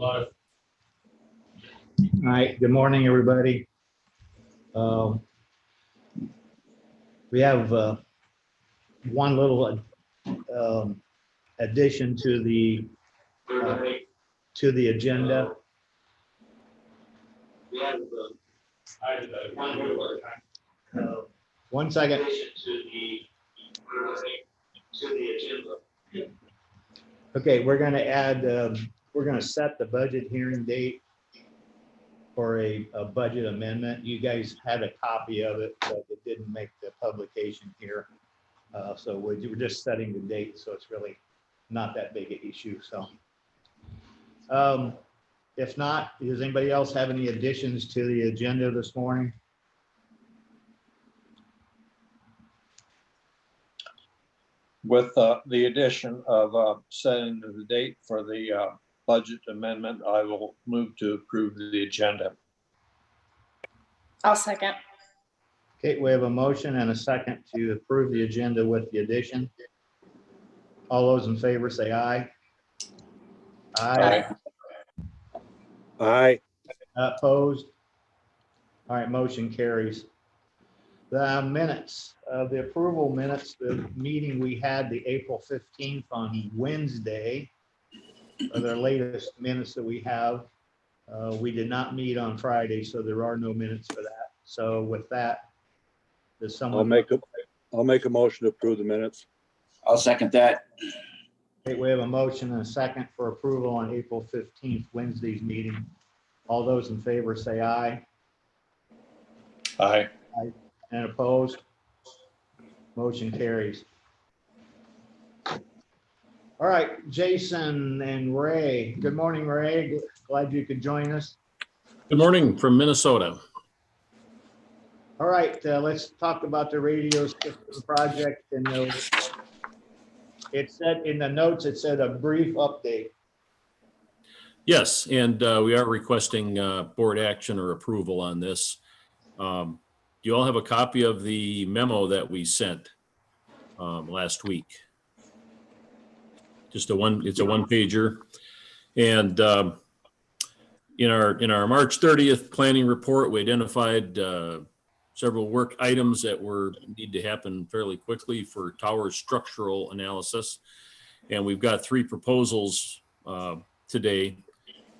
All right, good morning, everybody. We have one little addition to the agenda. One second. Okay, we're going to add. We're going to set the budget hearing date for a budget amendment. You guys had a copy of it, but it didn't make the publication here. So we're just setting the date, so it's really not that big an issue. So if not, does anybody else have any additions to the agenda this morning? With the addition of setting the date for the budget amendment, I will move to approve the agenda. I'll second. Okay, we have a motion and a second to approve the agenda with the addition. All those in favor say aye. Aye. Aye. Opposed? All right, motion carries. The minutes, the approval minutes, the meeting we had, the April 15th on Wednesday, are the latest minutes that we have. We did not meet on Friday, so there are no minutes for that. So with that, does someone? I'll make a motion to approve the minutes. I'll second that. Okay, we have a motion and a second for approval on April 15th, Wednesday's meeting. All those in favor say aye. Aye. And opposed? Motion carries. All right, Jason and Ray. Good morning, Ray. Glad you could join us. Good morning from Minnesota. All right, let's talk about the radio system project. And it said in the notes, it said a brief update. Yes, and we are requesting board action or approval on this. You all have a copy of the memo that we sent last week. It's a one pager. And in our March 30th planning report, we identified several work items that need to happen fairly quickly for tower structural analysis. And we've got 3 proposals today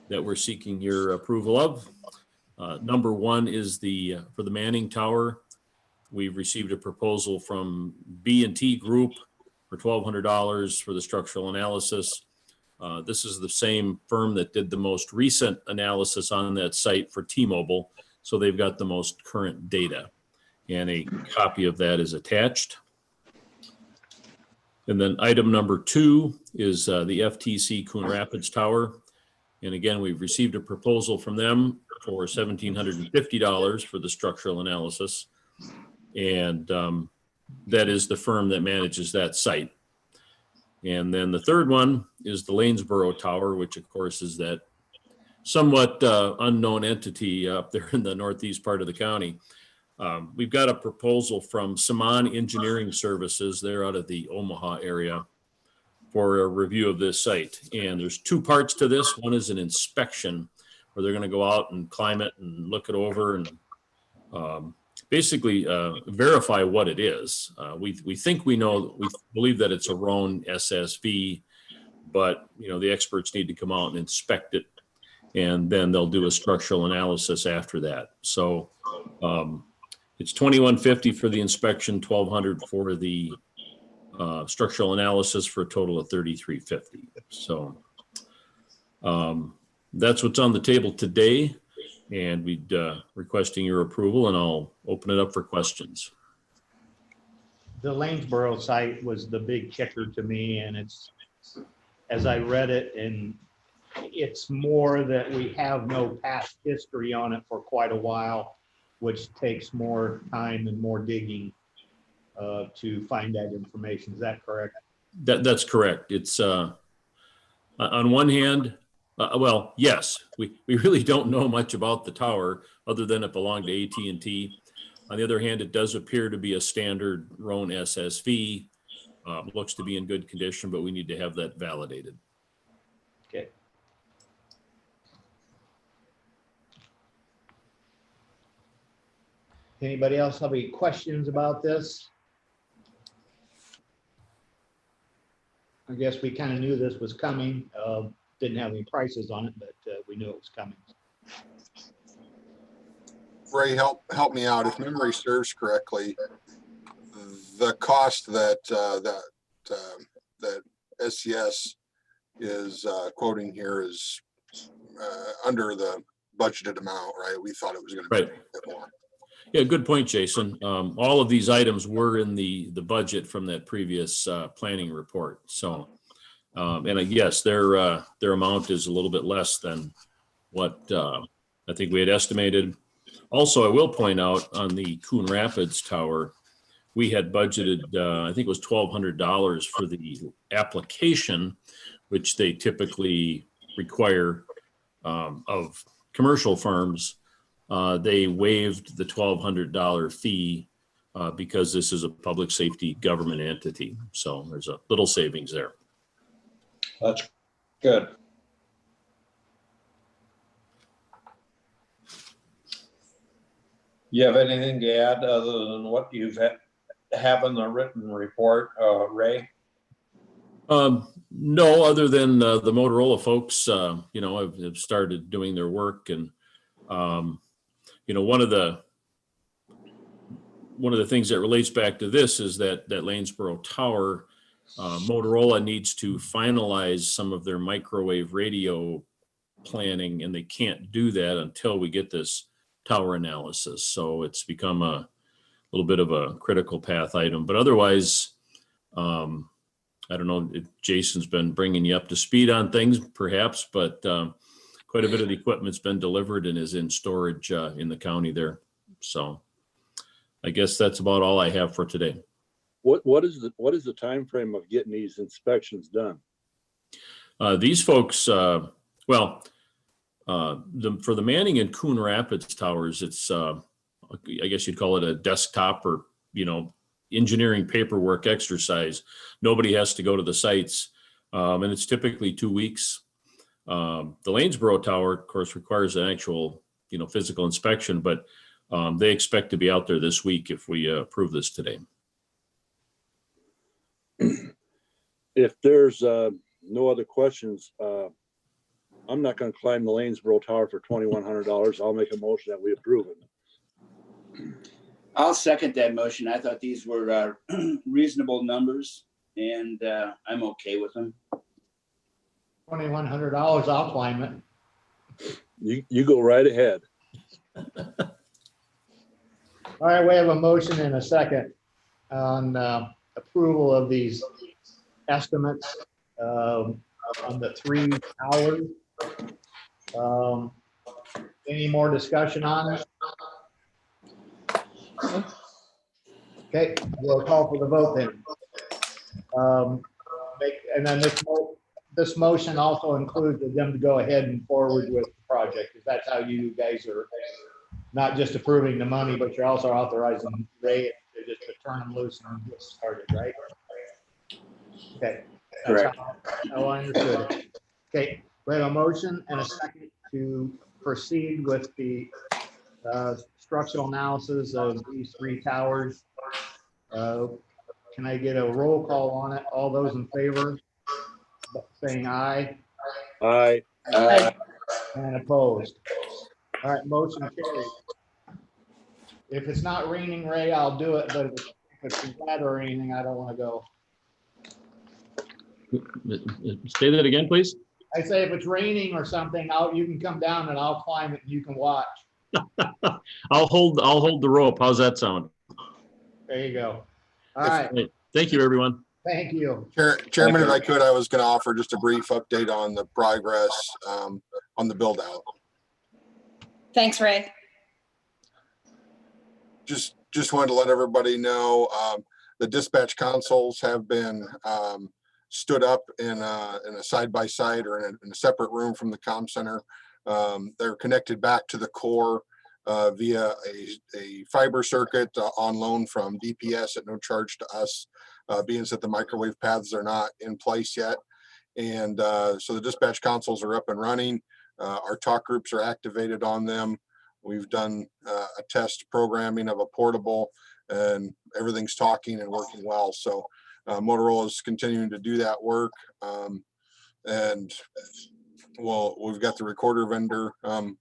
that we're seeking your approval of. Number 1 is for the Manning Tower. We've received a proposal from B&T Group for $1,200 for the structural analysis. This is the same firm that did the most recent analysis on that site for T-Mobile, so they've got the most current data, and a copy of that is attached. And then item number 2 is the FTC Coon Rapids Tower. And again, we've received a proposal from them for $1,750 for the structural analysis. And that is the firm that manages that site. And then the third one is the Lanesboro Tower, which of course is that somewhat unknown entity up there in the northeast part of the county. We've got a proposal from Saman Engineering Services. They're out of the Omaha area for a review of this site. And there's 2 parts to this. One is an inspection where they're going to go out and climb it and look it over and basically verify what it is. We think we believe that it's a Roan SSV, but the experts need to come out and inspect it, and then they'll do a structural analysis after that. So it's $2,150 for the inspection, $1,200 for the structural analysis, for a total of $3,350. So that's what's on the table today, and we'd requesting your approval, and I'll open it up for questions. The Lanesboro site was the big kicker to me, and it's, as I read it, and it's more that we have no past history on it for quite a while, which takes more time and more digging to find that information. Is that correct? That's correct. It's on one hand, well, yes, we really don't know much about the tower other than it belonged to AT&T. On the other hand, it does appear to be a standard Roan SSV. Looks to be in good condition, but we need to have that validated. Okay. Anybody else have any questions about this? I guess we kind of knew this was coming. Didn't have any prices on it, but we knew it was coming. Ray, help me out. If memory serves correctly, the cost that SCS is quoting here is under the budgeted amount, right? We thought it was going to be Right. a bit more. Yeah, good point, Jason. All of these items were in the budget from that previous planning report. So, yes, their amount is a little bit less than what I think we had estimated. Also, I will point out on the Coon Rapids Tower, we had budgeted, I think it was $1,200 for the application, which they typically require of commercial firms. They waived the $1,200 fee because this is a public safety government entity. So there's a little savings there. That's good. You have anything to add other than what you've have in the written report, Ray? No, other than the Motorola folks, have started doing their work, and one of the things that relates back to this is that Lanesboro Tower, Motorola needs to finalize some of their microwave radio planning, and they can't do that until we get this tower analysis. So it's become a little bit of a critical path item, but otherwise, I don't know if Jason's been bringing you up to speed on things perhaps, but quite a bit of the equipment's been delivered and is in storage in the county there. So I guess that's about all I have for today. What is the time frame of getting these inspections done? These folks, for the Manning and Coon Rapids towers, it's I guess you'd call it a desktop or engineering paperwork exercise. Nobody has to go to the sites, and it's typically 2 weeks. The Lanesboro Tower, of course, requires an actual physical inspection, but they expect to be out there this week if we approve this today. If there's no other questions, I'm not going to climb the Lanesboro Tower for $2,100. I'll make a motion that we approve it. I'll second that motion. I thought these were reasonable numbers, and I'm okay with them. $2,100, I'll climb it. You go right ahead. All right, we have a motion and a second on approval of these estimates on the 3 towers. Any more discussion on it? Okay, we'll call for the vote then. And then this motion also includes them to go ahead and forward with the project, because that's how you guys are not just approving the money, but you're also authorizing Ray to just to turn them loose and get started, right? Okay. Correct. How I understood it. Okay, we have a motion and a second to proceed with the structural analysis of these 3 towers. Can I get a roll call on it? All those in favor, saying aye. Aye. And opposed. All right, motion carries. If it's not raining, Ray, I'll do it, but if it's bad or anything, I don't want to go. Say that again, please. I say if it's raining or something, you can come down and I'll climb it and you can watch. I'll hold the rope. How's that sound? There you go. All right, Thank you, everyone. thank you. Chairman, if I could, I was going to offer just a brief update on the progress on the build out. Thanks, Ray. Just wanted to let everybody know the dispatch consoles have been stood up in a side-by-side or in a separate room from the comm center. They're connected back to the core via a fiber circuit on loan from DPS at no charge to us, being that the microwave paths are not in place yet. And so the dispatch consoles are up and running. Our talk groups are activated on them. We've done a test programming of a portable, and everything's talking and working well. So Motorola is continuing to do that work. And we've got the recorder vendor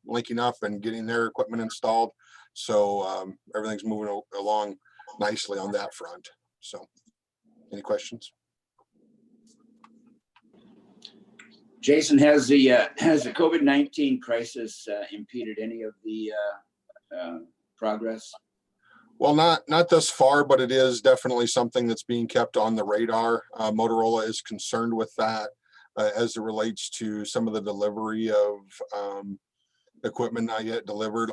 linking up and getting their equipment installed. So everything's moving along nicely on that front. So any questions? Jason, has the COVID-19 crisis impeded any of the progress? Well, not thus far, but it is definitely something that's being kept on the radar. Motorola is concerned with that as it relates to some of the delivery of equipment not yet delivered.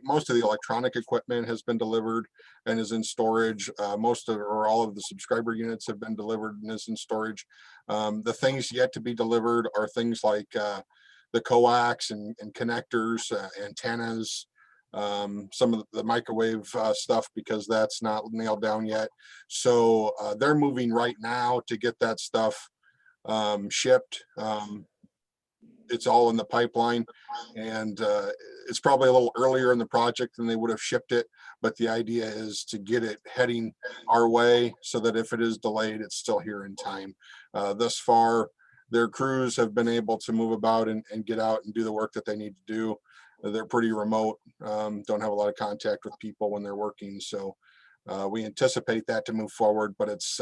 Most of the electronic equipment has been delivered and is in storage. Most of or all of the subscriber units have been delivered and is in storage. The things yet to be delivered are things like the coax and connectors, antennas, some of the microwave stuff, because that's not nailed down yet. So they're moving right now to get that stuff shipped. It's all in the pipeline, and it's probably a little earlier in the project than they would have shipped it, but the idea is to get it heading our way so that if it is delayed, it's still here in time. Thus far, their crews have been able to move about and get out and do the work that they need to do. They're pretty remote, don't have a lot of contact with people when they're working. So we anticipate that to move forward, but it's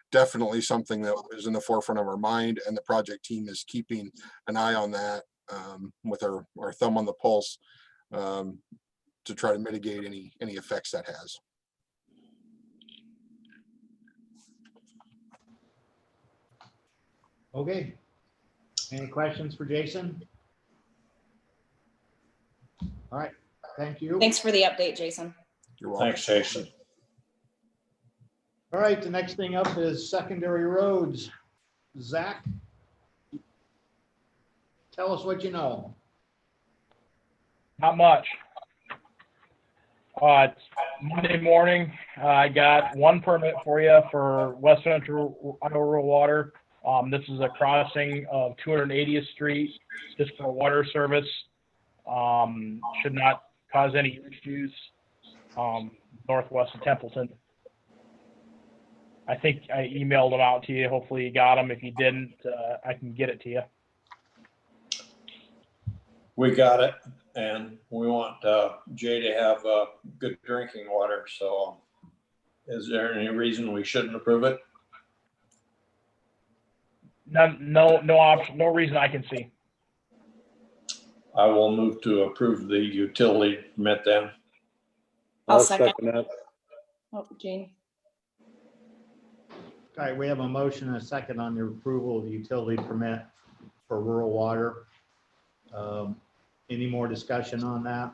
definitely something that is in the forefront of our mind, and the project team is keeping an eye on that with our thumb on the pulse to try to mitigate any effects that has. Okay. Any questions for Jason? All right, thank you. Thanks for the update, Jason. You're welcome. Thanks, Jason. All right, the next thing up is secondary roads. Zach, tell us what you know. Not much. It's Monday morning. I got one permit for you for West Central Iowa Rural Water. This is a crossing of 280th Street, just for water service. Should not cause any issues northwest of Templeton. I think I emailed them out to you. Hopefully you got them. If you didn't, I can get it to you. We got it, and we want Jay to have good drinking water. So is there any reason we shouldn't approve it? No option, no reason I can see. I will move to approve the utility permit then. I'll second. that. Oh, Jean. All right, we have a motion and a second on the approval of the utility permit for rural water. Any more discussion on that?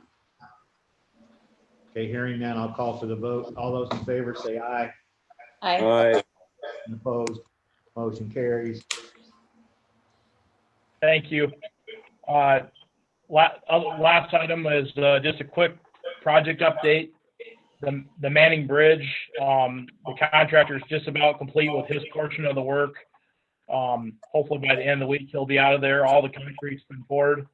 Okay, hearing none, I'll call for the vote. All those in favor say aye. Aye. Aye. And opposed, motion carries. Thank you. Last item is just a quick project update. The Manning Bridge, the contractor is just about complete with his portion of the work. Hopefully by the end of the week, he'll be out of there. All the concrete's been poured.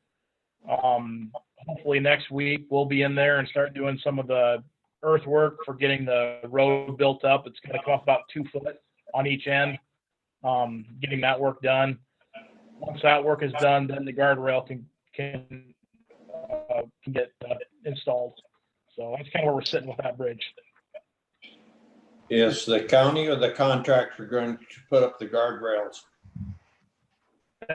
Hopefully next week, we'll be in there and start doing some of the earthwork for getting the road built up. It's going to come up about 2 foot on each end, getting that work done. Once that work is done, then the guardrail can get installed. So that's kind of where we're sitting with that bridge. Is the county or the contractor going to put up the guardrails?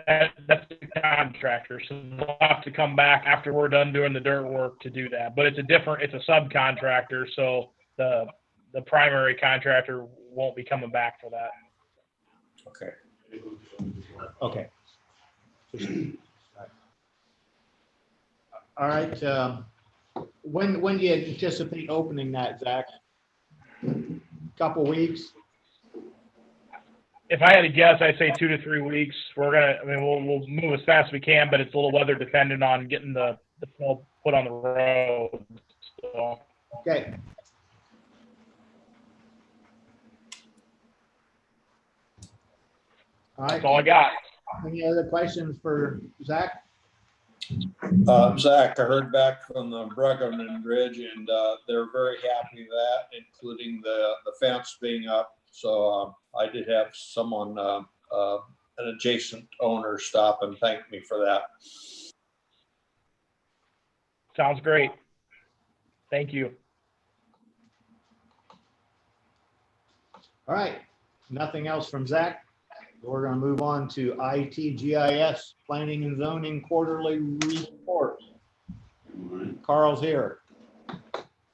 That's the contractor, so they'll have to come back after we're done doing the dirt work to do that. But it's a subcontractor, so the primary contractor won't be coming back for that. Okay. Okay. All right. When do you anticipate opening that, Zach? Couple weeks? If I had to guess, I'd say 2 to 3 weeks. We'll move as fast as we can, but it's a little weather dependent on getting the snow put on the road. So. Okay. All right. That's all I got. Any other questions for Zach? Zach, I heard back from the Breckenridge Bridge and they're very happy with that, including the fence being up. So I did have someone, an adjacent owner stop and thank me for that. Sounds great. Thank you. All right, nothing else from Zach. We're gonna move on to IT GIS Planning and Zoning Quarterly Report. Good morning. Carl's here.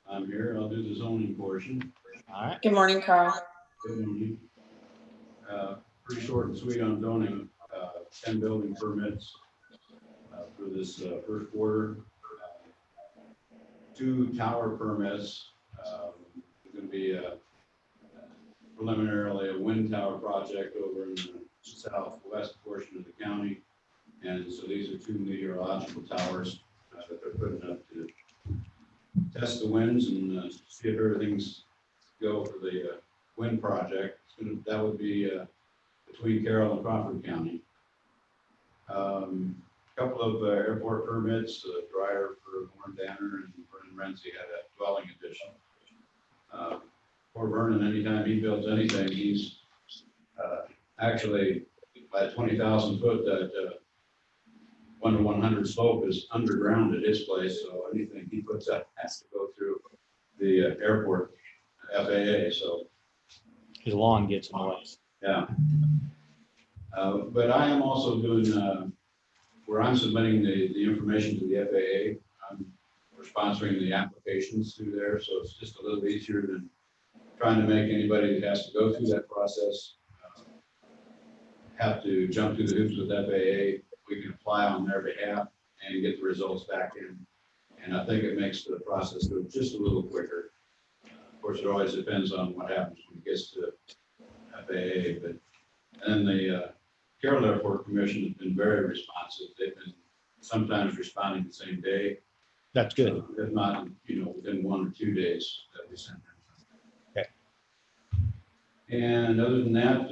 I'm here. I'll do the zoning portion. All right, Good morning, Carl. Good morning. Pretty short and sweet on zoning. 10 building permits for this first quarter. 2 tower permits. It's going to be preliminarily a wind tower project over in the southwest portion of the county. And so these are 2 meteorological towers that they're putting up to test the winds and see if everything's go for the wind project. That would be between Carroll and Crawford County. Couple of airport permits, Dryer for Warren Danner and Vernon Renzi had a dwelling addition. For Vernon, anytime he builds anything, he's actually by 20,000 foot, that 1 to 100 slope is underground at his place. So anything he puts up has to go through the airport FAA. So his lawn gets in the way. yeah. But I am also doing where I'm submitting the information to the FAA. We're sponsoring the applications through there, so it's just a little easier than trying to make anybody that has to go through that process have to jump through the hoops with FAA. We can apply on their behalf and get the results back in. And I think it makes the process go just a little quicker. Of course, it always depends on what happens when it gets to FAA, but and the Carroll Airport Commission has been very responsive. They've been sometimes responding the same day. That's good. If not, within 1 or 2 days that we send them. Okay. And other than that,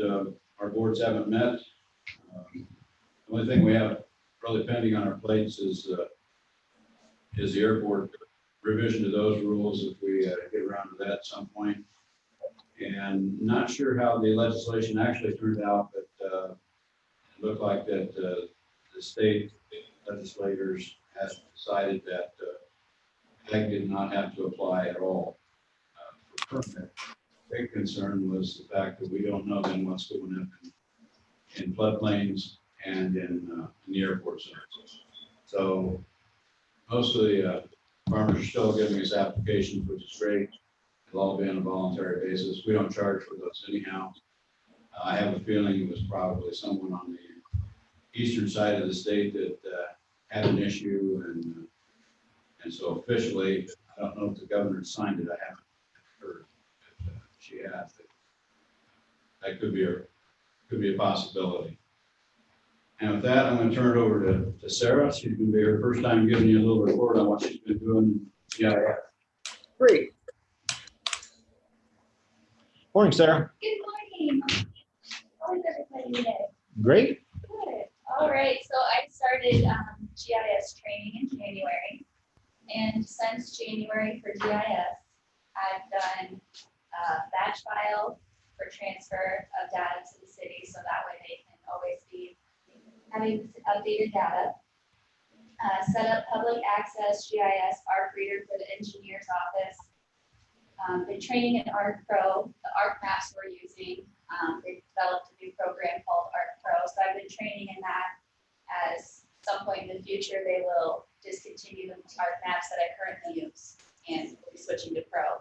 our boards haven't met. The only thing we have really pending on our plates is the airport revision to those rules if we get around to that at some point. And not sure how the legislation actually turned out, but it looked like that the state legislators have decided that ag did not have to apply at all for permit. Big concern was the fact that we don't know then what's going on in floodplains and in the airport zones. So most of the farmers are still giving us applications, which is great. It'll all be on a voluntary basis. We don't charge for those anyhow. I have a feeling it was probably someone on the eastern side of the state that had an issue, and so officially, I don't know if the governor signed it. I haven't heard. But, she has. That could be a possibility. And with that, I'm going to turn it over to Sarah. She's going to be her first time giving you a little report on what she's been doing. Yeah. Great. Morning, Sarah. Good morning. How is everybody today? Great. Good. All right. So I started GIS training in January. And since January for GIS, I've done batch file for transfer of data to the city. So that way they can always be having updated data. Set up public access GIS ARC reader for the engineer's office. Been training in ARC Pro, the ARC maps we're using. They've developed a new program called ARC Pro. So I've been training in that. As some point in the future, they will discontinue the ARC maps that I currently use and we'll be switching to Pro.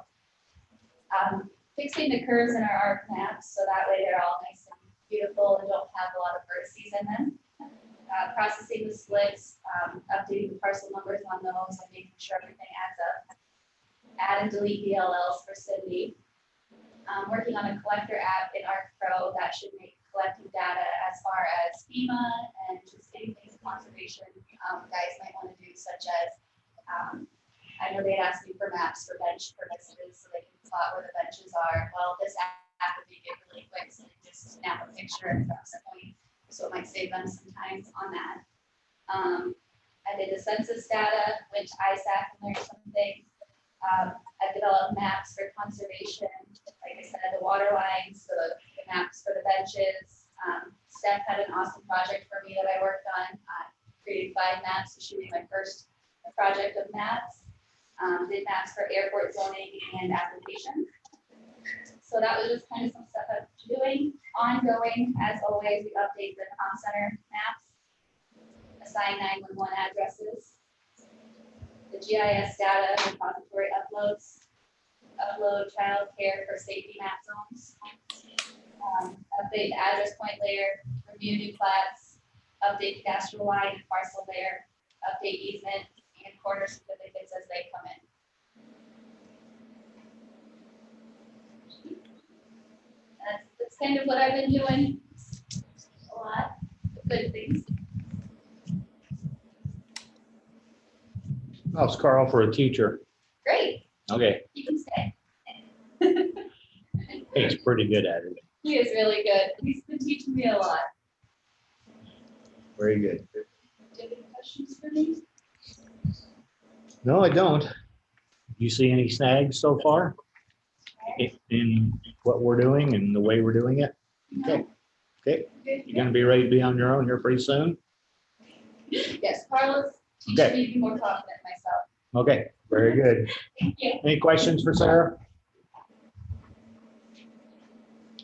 Fixing the curves in our ARC maps so that way they're all nice and beautiful and don't have a lot of vertices in them. Processing the splits, updating the parcel numbers on those and making sure everything adds up. Add and delete DLLs for Cindy. Working on a collector app in ARC Pro that should make collecting data as far as FEMA and just anything conservation guys might want to do, such as I know they'd ask me for maps for bench purposes so they can plot where the benches are. Well, this app would make it really quick, so they just snap a picture and press a point. So it might save them some time on that. I did the census data, went to ISAC and learned some things. I've developed maps for conservation, like I said, the water lines, the maps for the benches. Steph had an awesome project for me that I worked on. I created 5 maps, so she was my first project of maps. Did maps for airport zoning and application. So that was just kind of some stuff I'm doing. Ongoing, as always, we update the comm center maps, assign 911 addresses, the GIS data repository uploads, upload child care for safety map zones, update the address point layer, review new plats, update cadastral line and parcel layer, update easement and corner certificates as they come in. That's kind of what I've been doing. A lot of good things. How's Carl for a teacher? Great, Okay, you can stay. he's pretty good at it. He is really good. He's been teaching me a lot. Very good. Do you have any questions for me? No, I don't. You see any snags so far in what we're doing and the way we're doing it? Okay. Okay, Good. you're gonna be ready to be on your own here pretty soon? Yes, Carlos teaching Okay. me to be more confident in myself. Okay, very good. Thank you. Any questions for Sarah?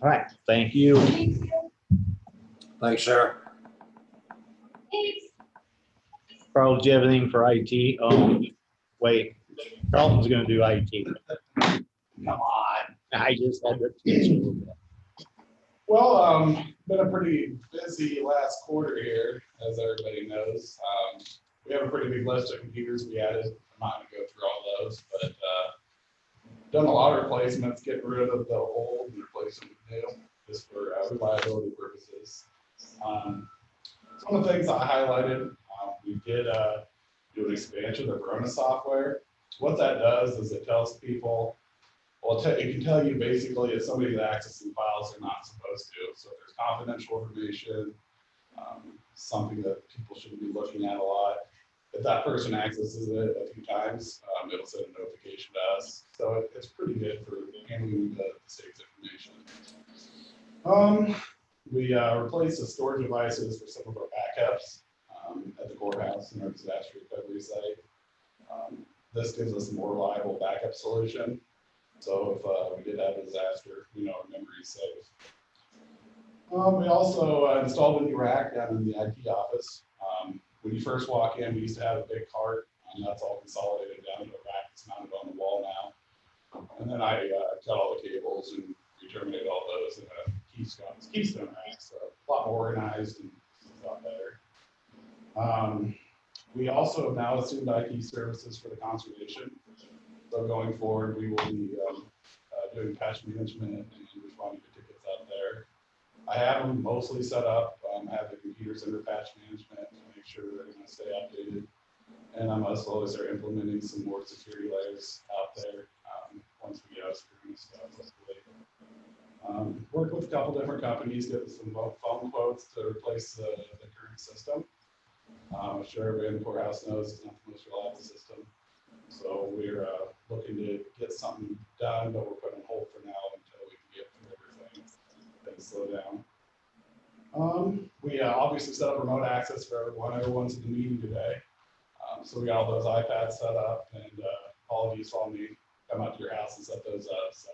All right, thank you. Thank you. Thanks, Sarah. Thanks. Carl, do you have anything for IT? Oh, wait, Carlton's gonna do IT. Come on, I just had to teach you a little bit. Well, been a pretty busy last quarter here, as everybody knows. We have a pretty big list of computers we added. I'm not gonna go through all those, but done a lot of replacements, getting rid of the old and replacing with new, just for reliability purposes. Some of the things I highlighted, we did do an expansion of Corona software. What that does is it tells people, well, it can tell you basically if somebody's accessing files they're not supposed to. So if there's confidential information, something that people shouldn't be looking at a lot, if that person accesses it a few times, it'll send a notification to us. So it's pretty good for handling the state's information. We replaced the storage devices for some of our backups at the courthouse and our disaster recovery site. This gives us a more reliable backup solution. So if we did have a disaster, we know our memory is safe. We also installed a new rack down in the IT office. When you first walk in, we used to have a big cart, and that's all consolidated down to a rack that's mounted on the wall now. And then I cut all the cables and re-terminated all those in a keystone rack, so a lot more organized and a lot better. We also have now assumed IT services for the conservation. So going forward, we will be doing patch management and responding to tickets out there. I have them mostly set up, have the computers under patch management to make sure they're going to stay updated. And I'm slowly start implementing some more security layers out there once we get out screwing stuff, hopefully. Worked with a couple different companies, get some phone quotes to replace the current system. I'm sure everybody in the courthouse knows it's not the most reliable system. So we're looking to get something done, but we're putting on hold for now until we can get through everything. Things slow down. We obviously set up remote access for everyone. Everyone's in the meeting today. So we got all those iPads set up, and all of you saw me come out to your house and set those up. So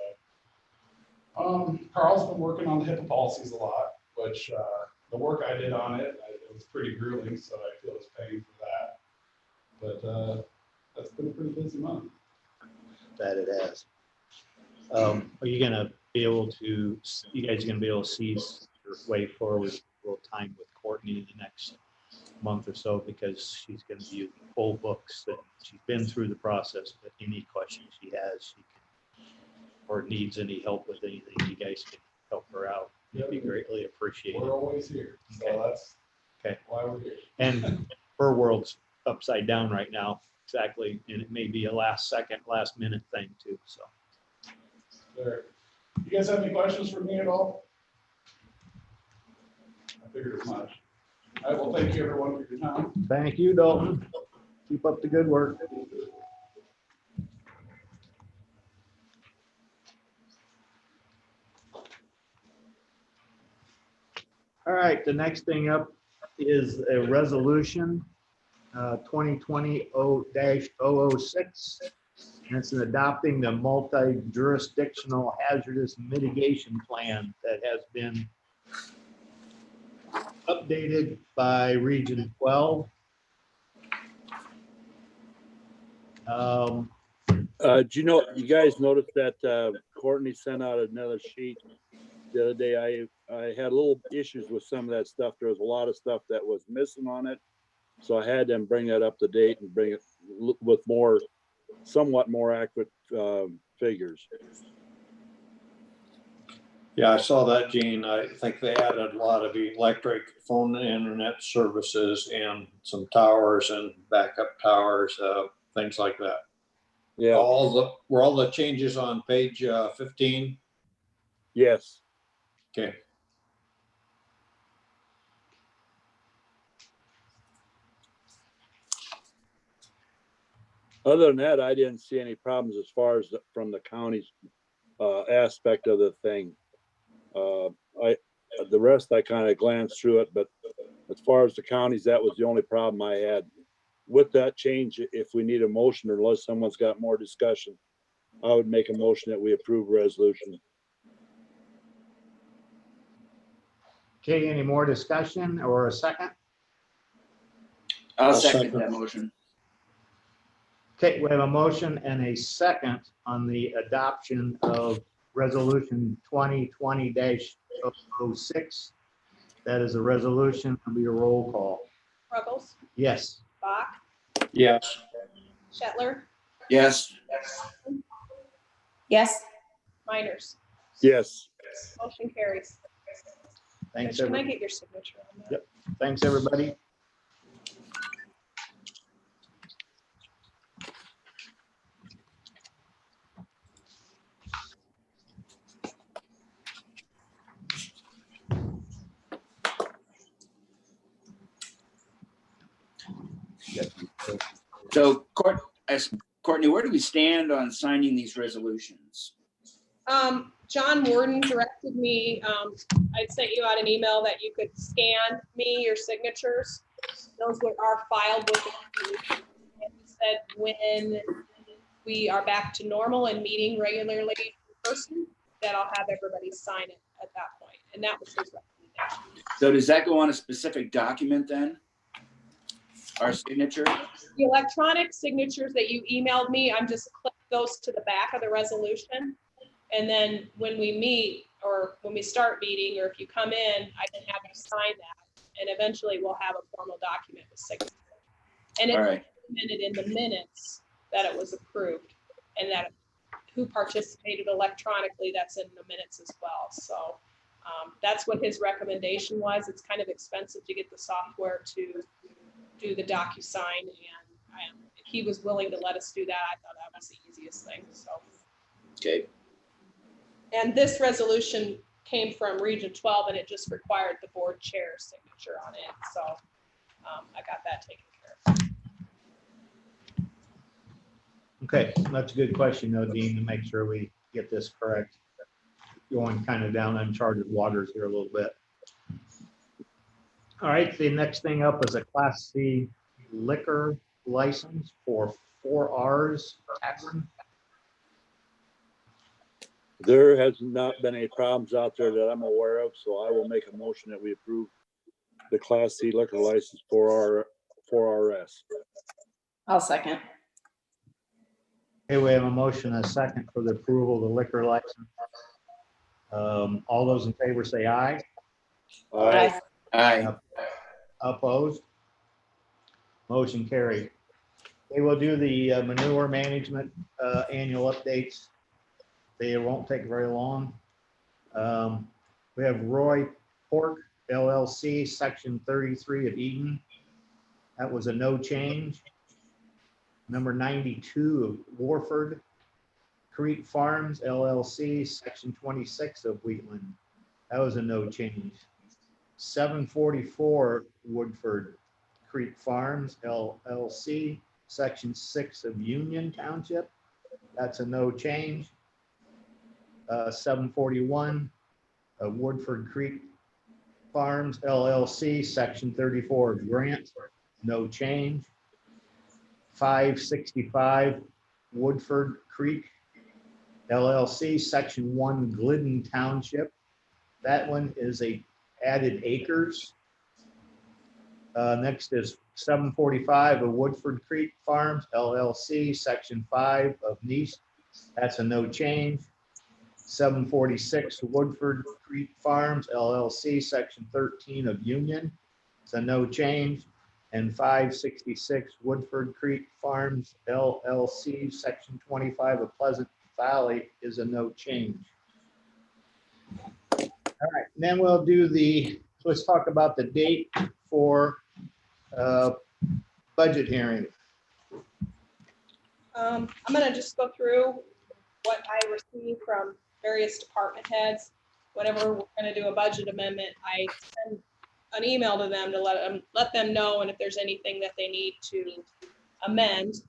Carl's been working on the HIPAA policies a lot, which the work I did on it was pretty grueling, so I feel it's paying for that. But that's been a pretty busy month. That it has. Are you gonna be able to, you guys are gonna be able to see your way forward a little time with Courtney in the next month or so, because she's gonna be using full books that she's been through the process, but any questions she has, she can, or needs any help with anything, you guys can help her out. It'd be greatly appreciated. We're always here, so Okay. that's Okay. why we're here. And her world's upside down right now, exactly, and it may be a last minute thing too, so. Sure. You guys have any questions for me at all? I figured as much. All right, well, thank you everyone for your time. Thank you, Dalton. Keep up the good work. All right, the next thing up is a resolution 2020-006. And it's in adopting the multi-jurisdictional hazardous mitigation plan that has been updated by Region 12. Do you know, you guys noticed that Courtney sent out another sheet the other day? I had little issues with some of that stuff. There was a lot of stuff that was missing on it. So I had them bring that up to date and bring it with more, somewhat more accurate figures. Yeah, I saw that, Gene. I think they added a lot of electric, phone, and internet services and some towers and backup towers, things like that. Yeah. Were all the changes on page 15? Yes. Okay. Other than that, I didn't see any problems as far as from the county's aspect of the thing. The rest I kind of glanced through it, but as far as the counties, that was the only problem I had. With that change, if we need a motion or unless someone's got more discussion, I would make a motion that we approve resolution. Okay, any more discussion or a second? I'll second that motion. Okay, we have a motion and a second on the adoption of resolution 2020-006. That is a resolution. It'll be a roll call. Ruggles, Yes. Bach, Yes. Shetler, Yes. yes, Miners. Yes. Motion carries. Thanks, can I everybody. get your signature on that? Yep. Thanks, everybody. So Courtney, where do we stand on signing these resolutions? John Warden directed me, I'd sent you out an email that you could scan me your signatures. Those are filed with the, and he said when we are back to normal and meeting regularly in person, that I'll have everybody sign it at that point. And that was his recommendation. So does that go on a specific document then? Our signature? The electronic signatures that you emailed me, I'm just click those to the back of the resolution. And then when we meet or when we start meeting, or if you come in, I can have you sign that. And eventually we'll have a formal document with signatures. And it's documented in the minutes that it was approved and that who participated electronically, that's in the minutes as well. So that's what his recommendation was. It's kind of expensive to get the software to do the DocuSign, and he was willing to let us do that. I thought that was the easiest thing. So. Okay. And this resolution came from Region 12, and it just required the board chair's signature on it. So I got that taken care of. Okay, that's a good question, though, Dean, to make sure we get this correct. Going kind of down uncharted waters here a little bit. All right, the next thing up is a Class C liquor license for 4R's Tavern. There has not been any problems out there that I'm aware of, so I will make a motion that we approve the Class C liquor license for RS. I'll second. Okay, we have a motion and a second for the approval of the liquor license. All those in favor say aye. Aye. Aye. Opposed? Motion carried. They will do the manure management annual updates. They won't take very long. We have Roy Pork LLC, Section 33 of Eden. That was a no change. Number 92 of Warford. Creek Farms LLC, Section 26 of Wheatland. That was a no change. 744 Woodford Creek Farms LLC, Section 6 of Union Township. That's a no change. 741 Woodford Creek Farms LLC, Section 34 of Grant, no change. 565 Woodford Creek LLC, Section 1 Glidden Township. That one is a added acres. Next is 745 of Woodford Creek Farms LLC, Section 5 of Neast. That's a no change. 746 Woodford Creek Farms LLC, Section 13 of Union. It's a no change. And 566 Woodford Creek Farms LLC, Section 25 of Pleasant Valley is a no change. All right, and then we'll do let's talk about the date for budget hearing. I'm gonna just go through what I received from various department heads. Whenever we're gonna do a budget amendment, I send an email to them to let them know, and if there's anything that they need to amend,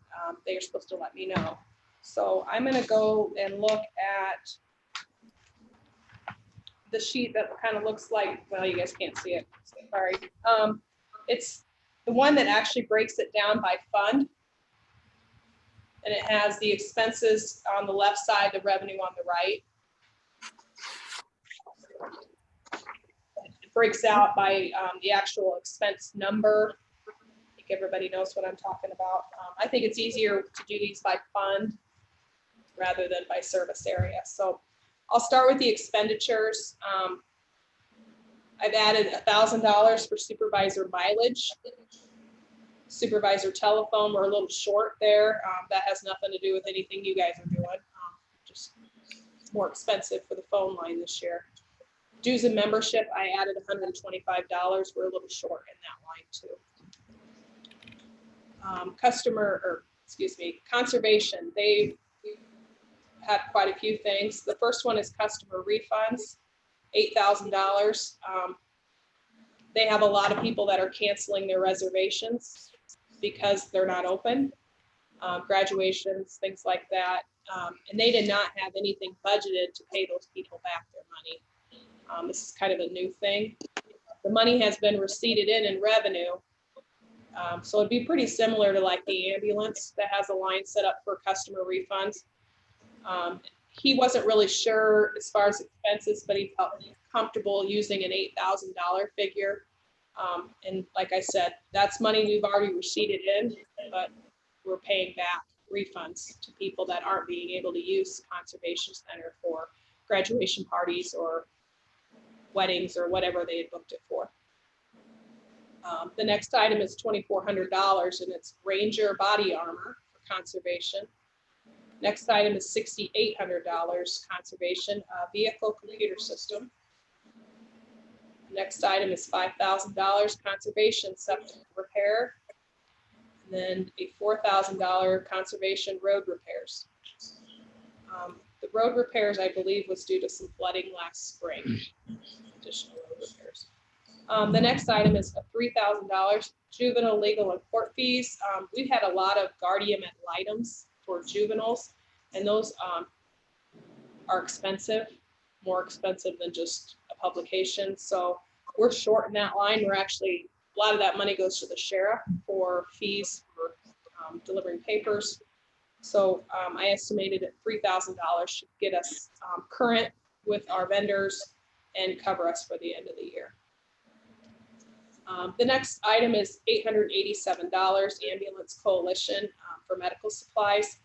they're supposed to let me know. So I'm gonna go and look at the sheet that kind of looks like, well, you guys can't see it, sorry. It's the one that actually breaks it down by fund. And it has the expenses on the left side, the revenue on the right. It breaks out by the actual expense number. I think everybody knows what I'm talking about. I think it's easier to do these by fund rather than by service area. So I'll start with the expenditures. I've added $1,000 for supervisor mileage. Supervisor telephone, we're a little short there. That has nothing to do with anything you guys are doing. Just it's more expensive for the phone line this year. Dues and membership, I added $125. We're a little short in that line too. Conservation, they had quite a few things. The first one is customer refunds, $8,000. They have a lot of people that are canceling their reservations because they're not open, graduations, things like that. And they did not have anything budgeted to pay those people back their money. This is kind of a new thing. The money has been receipted in revenue. So it'd be pretty similar to like the ambulance that has a line set up for customer refunds. He wasn't really sure as far as expenses, but he felt comfortable using an $8,000 figure. And like I said, that's money we've already receipted in, but we're paying back refunds to people that aren't being able to use Conservation Center for graduation parties or weddings or whatever they had booked it for. The next item is $2,400 and it's Ranger body armor for conservation. Next item is $6,800 conservation vehicle computer system. Next item is $5,000 conservation septic repair. And then a $4,000 conservation road repairs. The road repairs, I believe, was due to some flooding last spring. Additional road repairs. The next item is a $3,000 juvenile legal and court fees. We've had a lot of guardian ad litems for juveniles, and those are expensive, more expensive than just a publication. So we're short in that line. We're actually, a lot of that money goes to the sheriff for fees for delivering papers. So I estimated at $3,000 should get us current with our vendors and cover us for the end of the year. The next item is $887 Ambulance Coalition for medical supplies.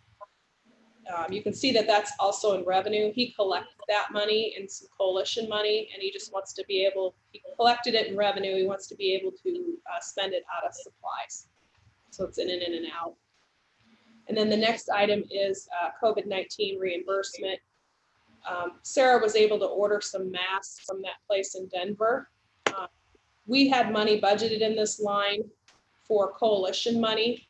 You can see that that's also in revenue. He collected that money and some coalition money, and he just wants to be able, he collected it in revenue. He wants to be able to spend it out of supplies. So it's in and out. And then the next item is COVID-19 reimbursement. Sarah was able to order some masks from that place in Denver. We had money budgeted in this line for coalition money.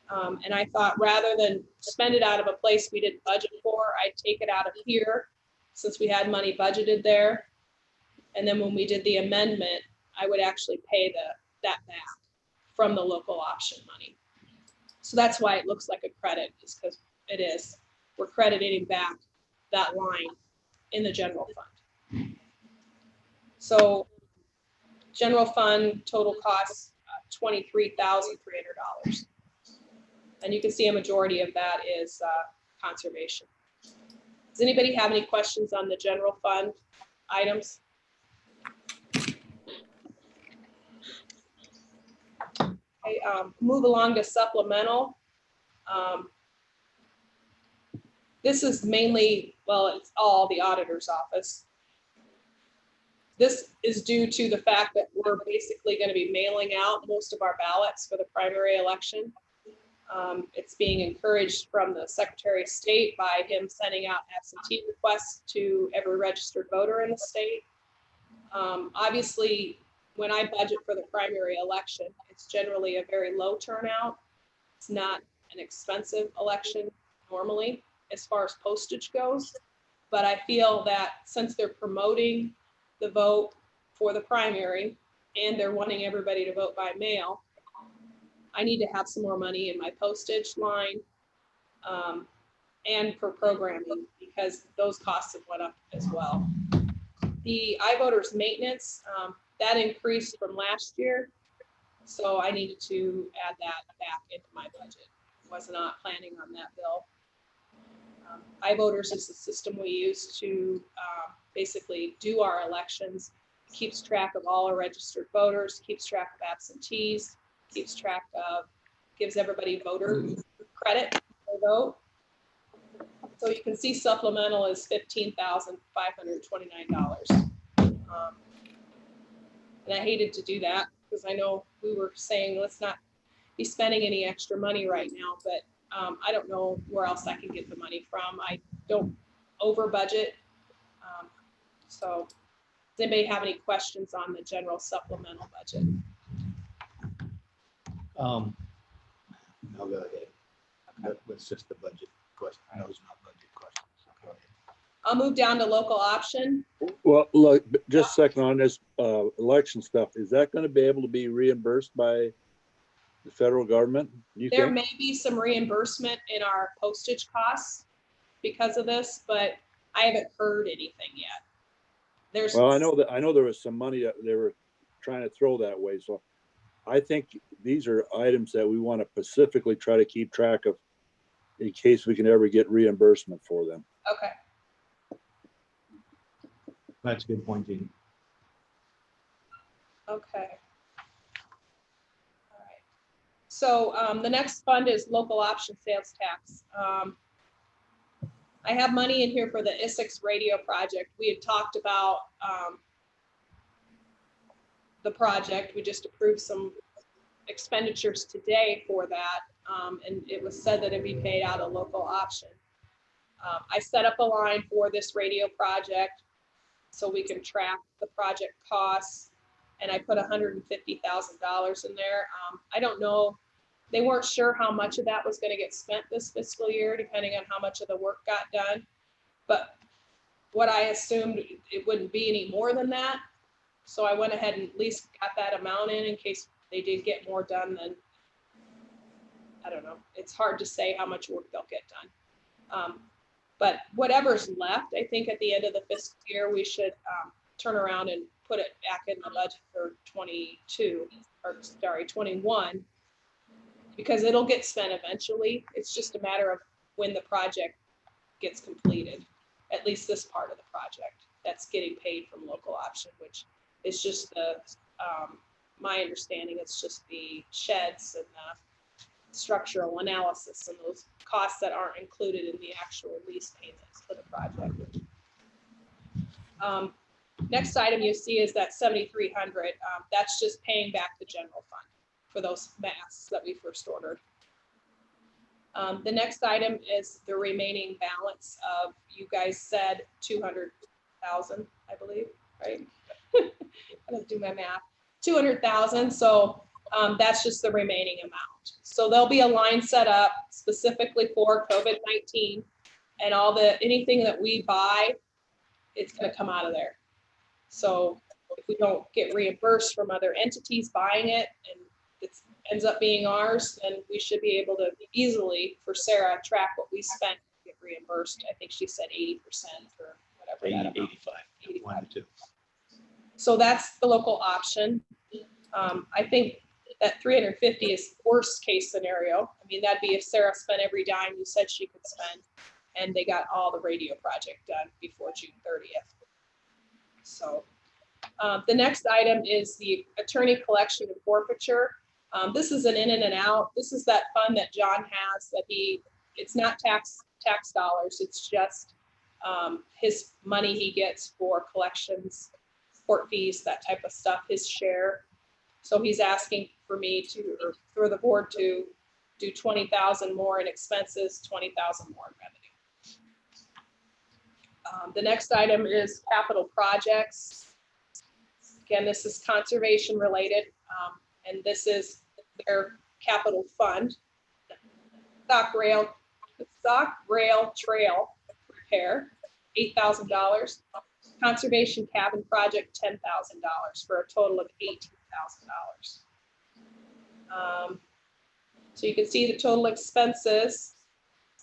And I thought rather than spend it out of a place we didn't budget for, I'd take it out of here since we had money budgeted there. And then when we did the amendment, I would actually pay that back from the local option money. So that's why it looks like a credit, is because it is. We're crediting back that line in the general fund. So general fund total costs $23,300. And you can see a majority of that is conservation. Does anybody have any questions on the general fund items? Okay, move along to supplemental. This is mainly, well, it's all the auditor's office. This is due to the fact that we're basically going to be mailing out most of our ballots for the primary election. It's being encouraged from the Secretary of State by him sending out absentee requests to every registered voter in the state. Obviously, when I budget for the primary election, it's generally a very low turnout. It's not an expensive election normally as far as postage goes, but I feel that since they're promoting the vote for the primary and they're wanting everybody to vote by mail, I need to have some more money in my postage line and for programming, because those costs have went up as well. The iVoters maintenance, that increased from last year, so I needed to add that back into my budget. Was not planning on that bill. iVoters is the system we use to basically do our elections, keeps track of all our registered voters, keeps track of absentees, keeps track of, gives everybody voter credit for vote. So you can see supplemental is $15,529. And I hated to do that because I know we were saying let's not be spending any extra money right now, but I don't know where else I can get the money from. I don't over budget. So does anybody have any questions on the general supplemental budget? No, go ahead. That's just the budget question. I know it's not budget questions. So go ahead. I'll move down to local option. Well, look, just a second on this election stuff. Is that going to be able to be reimbursed by the federal government? You There think? may be some reimbursement in our postage costs because of this, but I haven't heard anything yet. There's Well, I know there was some money that they were trying to throw that way. So I think these are items that we want to specifically try to keep track of in case we can ever get reimbursement for them. okay. That's a good point, Jeannie. Okay. All right. So the next fund is local option sales tax. I have money in here for the Essex radio project. We had talked about the project. We just approved some expenditures today for that. And it was said that it'd be paid out of local option. I set up a line for this radio project so we can track the project costs. And I put $150,000 in there. I don't know, they weren't sure how much of that was going to get spent this fiscal year, depending on how much of the work got done. But what I assumed, it wouldn't be any more than that. So I went ahead and at least got that amount in case they did get more done than, I don't know. It's hard to say how much work they'll get done. But whatever's left, I think at the end of the fiscal year, we should turn around and put it back in the budget for 21, because it'll get spent eventually. It's just a matter of when the project gets completed, at least this part of the project that's getting paid from local option, which is just the, my understanding, it's just the sheds and the structural analysis and those costs that aren't included in the actual lease payments for the project. Next item you see is that 7,300. That's just paying back the general fund for those masks that we first ordered. The next item is the remaining balance of, you guys said 200,000, I believe, right? I don't do my math. 200,000. So that's just the remaining amount. So there'll be a line set up specifically for COVID-19, and anything that we buy, it's going to come out of there. So if we don't get reimbursed from other entities buying it, and ends up being ours, then we should be able to easily, for Sarah, track what we spent, get reimbursed. I think she said 80% or whatever. that amount. 85. 85. 1 to 2. So that's the local option. I think that 350 is worst case scenario. I mean, that'd be if Sarah spent every dime you said she could spend, and they got all the radio project done before June 30th. So the next item is the attorney collection and forfeiture. This is an in and an out. This is that fund that John has that it's not tax dollars. It's just his money he gets for collections, court fees, that type of stuff, his share. So he's asking for me to, or for the board to do 20,000 more in expenses, 20,000 more in revenue. The next item is capital projects. Again, this is conservation related, and this is their capital fund. Stock rail trail repair, $8,000. Conservation cabin project, $10,000 for a total of $18,000. So you can see the total expenses,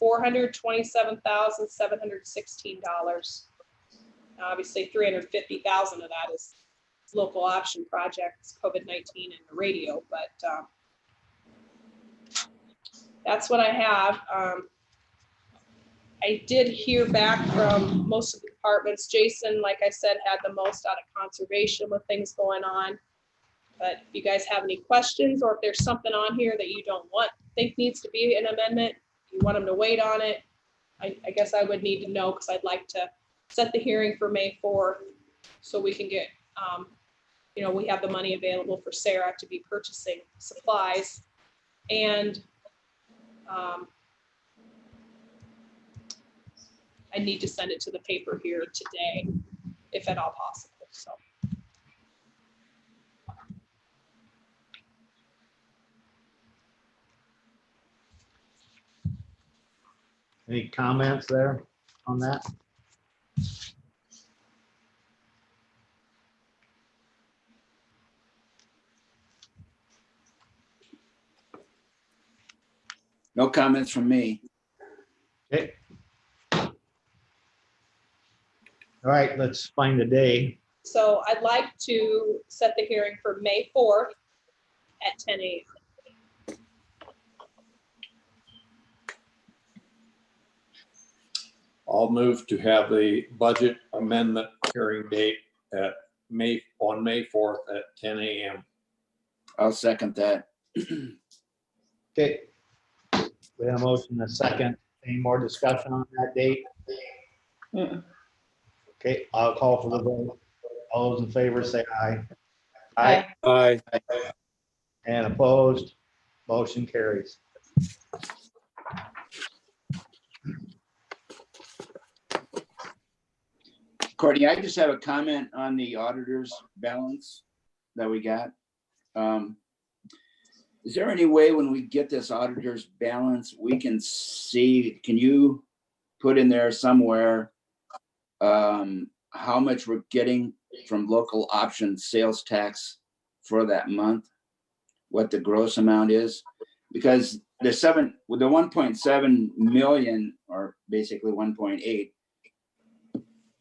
$427,716. Obviously, $350,000 of that is local option projects, COVID-19 and the radio, but that's what I have. I did hear back from most of the departments. Jason, like I said, had the most out of conservation with things going on. But if you guys have any questions, or if there's something on here that you don't think needs to be an amendment, you want them to wait on it, I guess I would need to know, because I'd like to set the hearing for May 4th so we can get, we have the money available for Sarah to be purchasing supplies. And I need to send it to the paper here today, if at all possible. So. Any comments there on that? No comments from me. Okay. All right, let's find a day. So I'd like to set the hearing for May 4th at 10 a.m. I'll move to have the budget amendment hearing date on May 4th at 10 a.m. I'll second that. Okay. We have a motion and a second. Any more discussion on that date? Okay, I'll call for the vote. All those in favor say aye. Aye. Aye. And opposed? Motion carries. Courtney, I just have a comment on the auditor's balance that we got. Is there any way when we get this auditor's balance, we can see, can you put in there somewhere how much we're getting from local option sales tax for that month? What the gross amount is? Because the 1.7 million, or basically 1.8,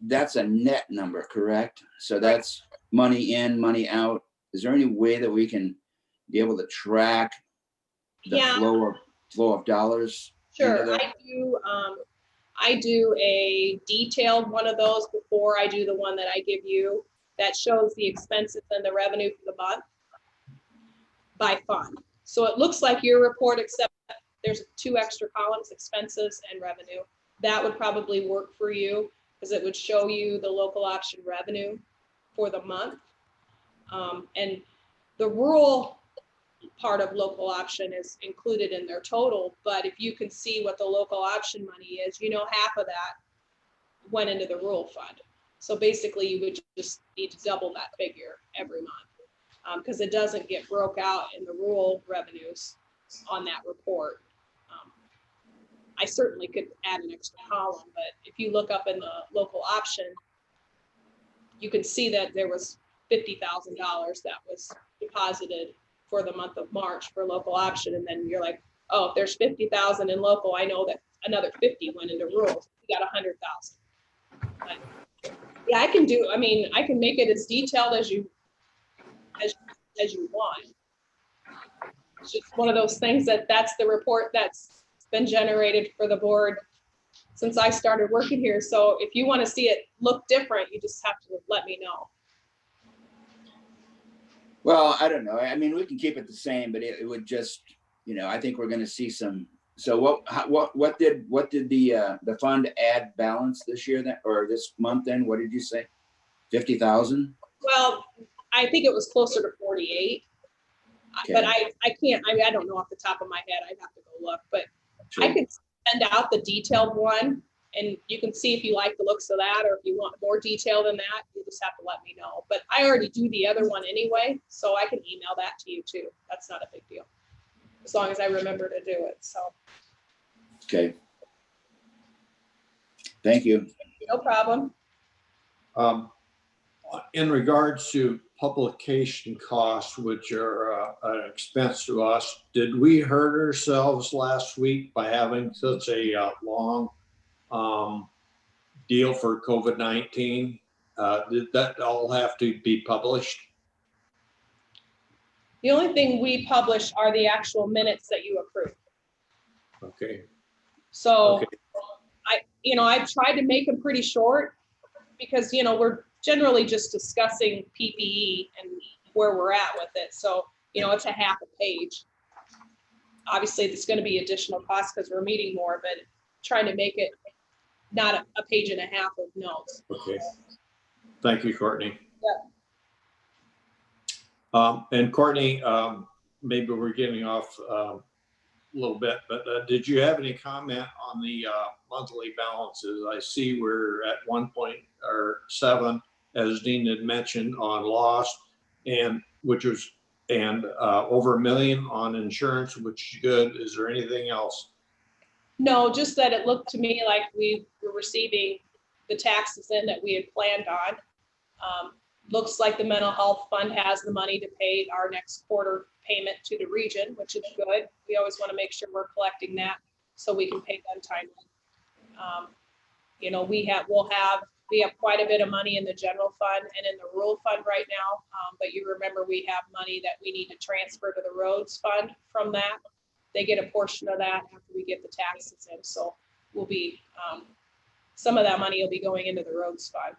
that's a net number, correct? So that's money in, money out. Is there any way that we can be able to track the flow of dollars? Sure, I do a detailed one of those before I do the one that I give you that shows the expenses and the revenue for the month by fund. So it looks like your report, except there's 2 extra columns, expenses and revenue. That would probably work for you, because it would show you the local option revenue for the month. And the rural part of local option is included in their total, but if you can see what the local option money is, half of that went into the rural fund. So basically you would just need to double that figure every month, because it doesn't get broke out in the rural revenues on that report. I certainly could add an extra column, but if you look up in the local option, you can see that there was $50,000 that was deposited for the month of March for local option. And then you're like, oh, if there's 50,000 in local, I know that another 50 went into rural. We got 100,000. Yeah, I can do, I mean, I can make it as detailed as you want. It's just one of those things that's the report that's been generated for the board since I started working here. So if you want to see it look different, you just have to let me know. Well, I don't know. I mean, we can keep it the same, but it would just, you know, I think we're going to see some. So what did the fund add balance this year then, or this month then? What did you say? 50,000? Well, I think it was closer to 48, Okay. but I can't, I mean, I don't know off the top of my head. I'd have to go look, but Sure. I could send out the detailed one and you can see if you like the looks of that, or if you want more detail than that, you just have to let me know. But I already do the other one anyway, so I can email that to you too. That's not a big deal, as long as I remember to do it. So. Okay. Thank you. No problem. In regards to publication costs, which are an expense to us, did we hurt ourselves last week by having such a long deal for COVID-19? Did that all have to be published? The only thing we publish are the actual minutes that you approve. Okay. So Okay. I tried to make them pretty short because, we're generally just discussing PPE and where we're at with it. So, it's a half a page. Obviously, there's going to be additional costs because we're meeting more, but trying to make it not a page and a half of notes. Okay. Thank you, Courtney. Yeah. And Courtney, maybe we're getting off a little bit, but did you have any comment on the monthly balances? I see we're at 1.7, as Dean had mentioned, on loss, and over $1 million on insurance, which is good. Is there anything else? No, just that it looked to me like we were receiving the taxes in that we had planned on. Looks like the mental health fund has the money to pay our next quarter payment to the region, which is good. We always want to make sure we're collecting that so we can pay them timely. We have quite a bit of money in the general fund and in the rural fund right now. But you remember we have money that we need to transfer to the roads fund from that. They get a portion of that after we get the taxes in. So we'll be, some of that money will be going into the roads fund.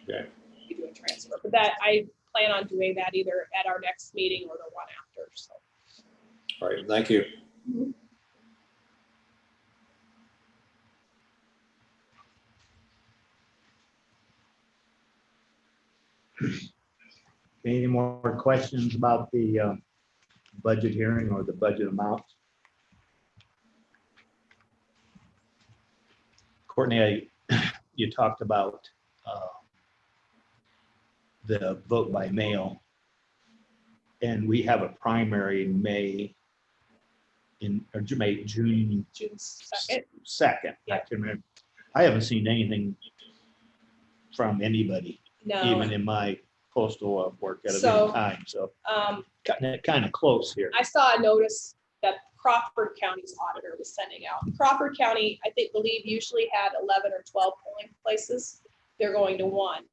Okay. We do a transfer, but that I plan on doing that either at our next meeting or the one after. So. All right. Thank you. Mm-hmm. Any more questions about the budget hearing or the budget amounts? Courtney, you talked about the vote by mail, and we have a primary June 2nd. Yeah. I can remember. I haven't seen anything from anybody, No. even in my postal work at So, any time. So kind of close here. I saw a notice that Crawford County's auditor was sending out. Crawford County, I believe usually had 11 or 12 polling places. They're going to 1,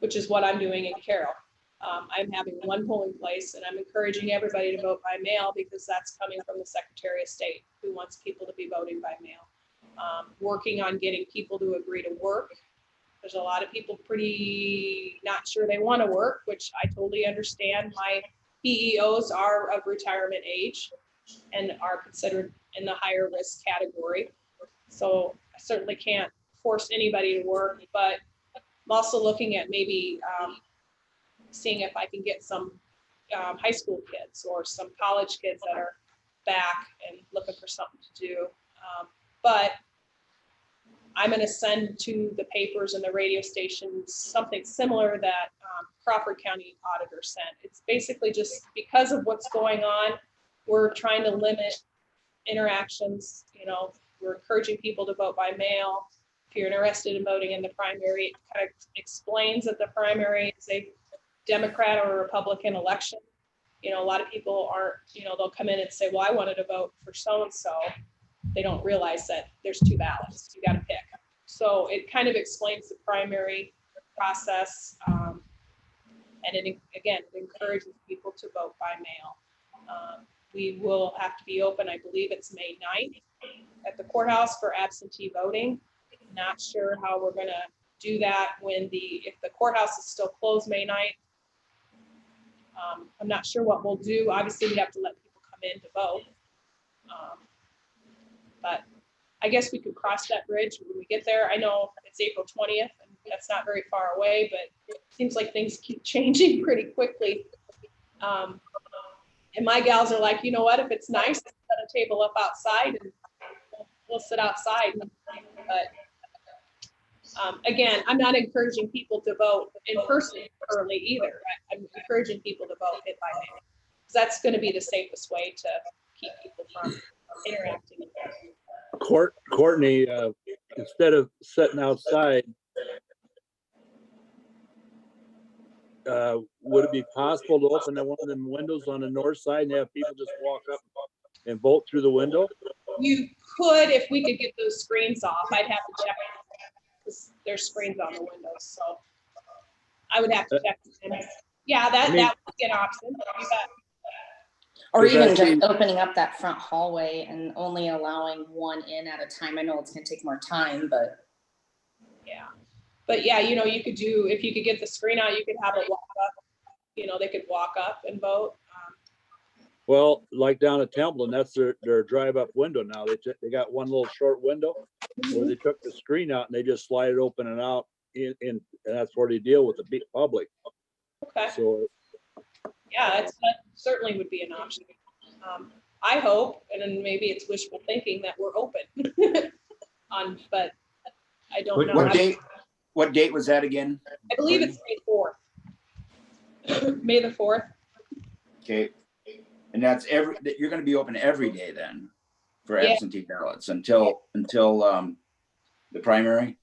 which is what I'm doing in Carroll. I'm having 1 polling place, and I'm encouraging everybody to vote by mail because that's coming from the Secretary of State, who wants people to be voting by mail. Working on getting people to agree to work. There's a lot of people pretty not sure they want to work, which I totally understand. My PEOs are of retirement age and are considered in the higher risk category. So I certainly can't force anybody to work, but I'm also looking at maybe seeing if I can get some high school kids or some college kids that are back and looking for something to do. But I'm going to send to the papers and the radio stations something similar that Crawford County auditor sent. It's basically just because of what's going on, we're trying to limit interactions. We're encouraging people to vote by mail. If you're interested in voting in the primary, it kind of explains that the primary is a Democrat or a Republican election. You know, a lot of people aren't, you know, they'll come in and say, well, I wanted to vote for so-and-so. They don't realize that there's 2 ballots. You got to pick. So it kind of explains the primary process. And it, again, it encourages people to vote by mail. We will have to be open, I believe it's May 9th at the courthouse for absentee voting. Not sure how we're going to do that if the courthouse is still closed May 9th. I'm not sure what we'll do. Obviously, we have to let people come in to vote. But I guess we could cross that bridge when we get there. I know it's April 20th, and that's not very far away, but it seems like things keep changing pretty quickly. And my gals are like, you know what, if it's nice, set a table up outside and we'll sit outside. But again, I'm not encouraging people to vote in person early either. I'm encouraging people to vote it by mail. Because that's going to be the safest way to keep people from interacting. Courtney, instead of sitting outside, would it be possible to open one of them windows on the north side and have people just walk up and vote through the window? You could, if we could get those screens off. I'd have to check, because there's screens on the windows, so I would have to check. Yeah, that would be an option. You bet. Or even just opening up that front hallway and only allowing one in at a time. I know it's gonna take more time, but. Yeah. But yeah, you know, you could do, if you could get the screen out, you could have it walk up, you know, they could walk up and vote. Well, like down at Templeton, that's their drive-up window now. They got one little short window where they took the screen out and they just slide it open and out and that's where they deal with the public. Okay. So yeah, that certainly would be an option. I hope, and then maybe it's wishful thinking, that we're open but I don't know. What date was that again? I believe it's May 4th. May the 4th. Okay. And that's you're going to be open every day then for absentee ballots until the primary?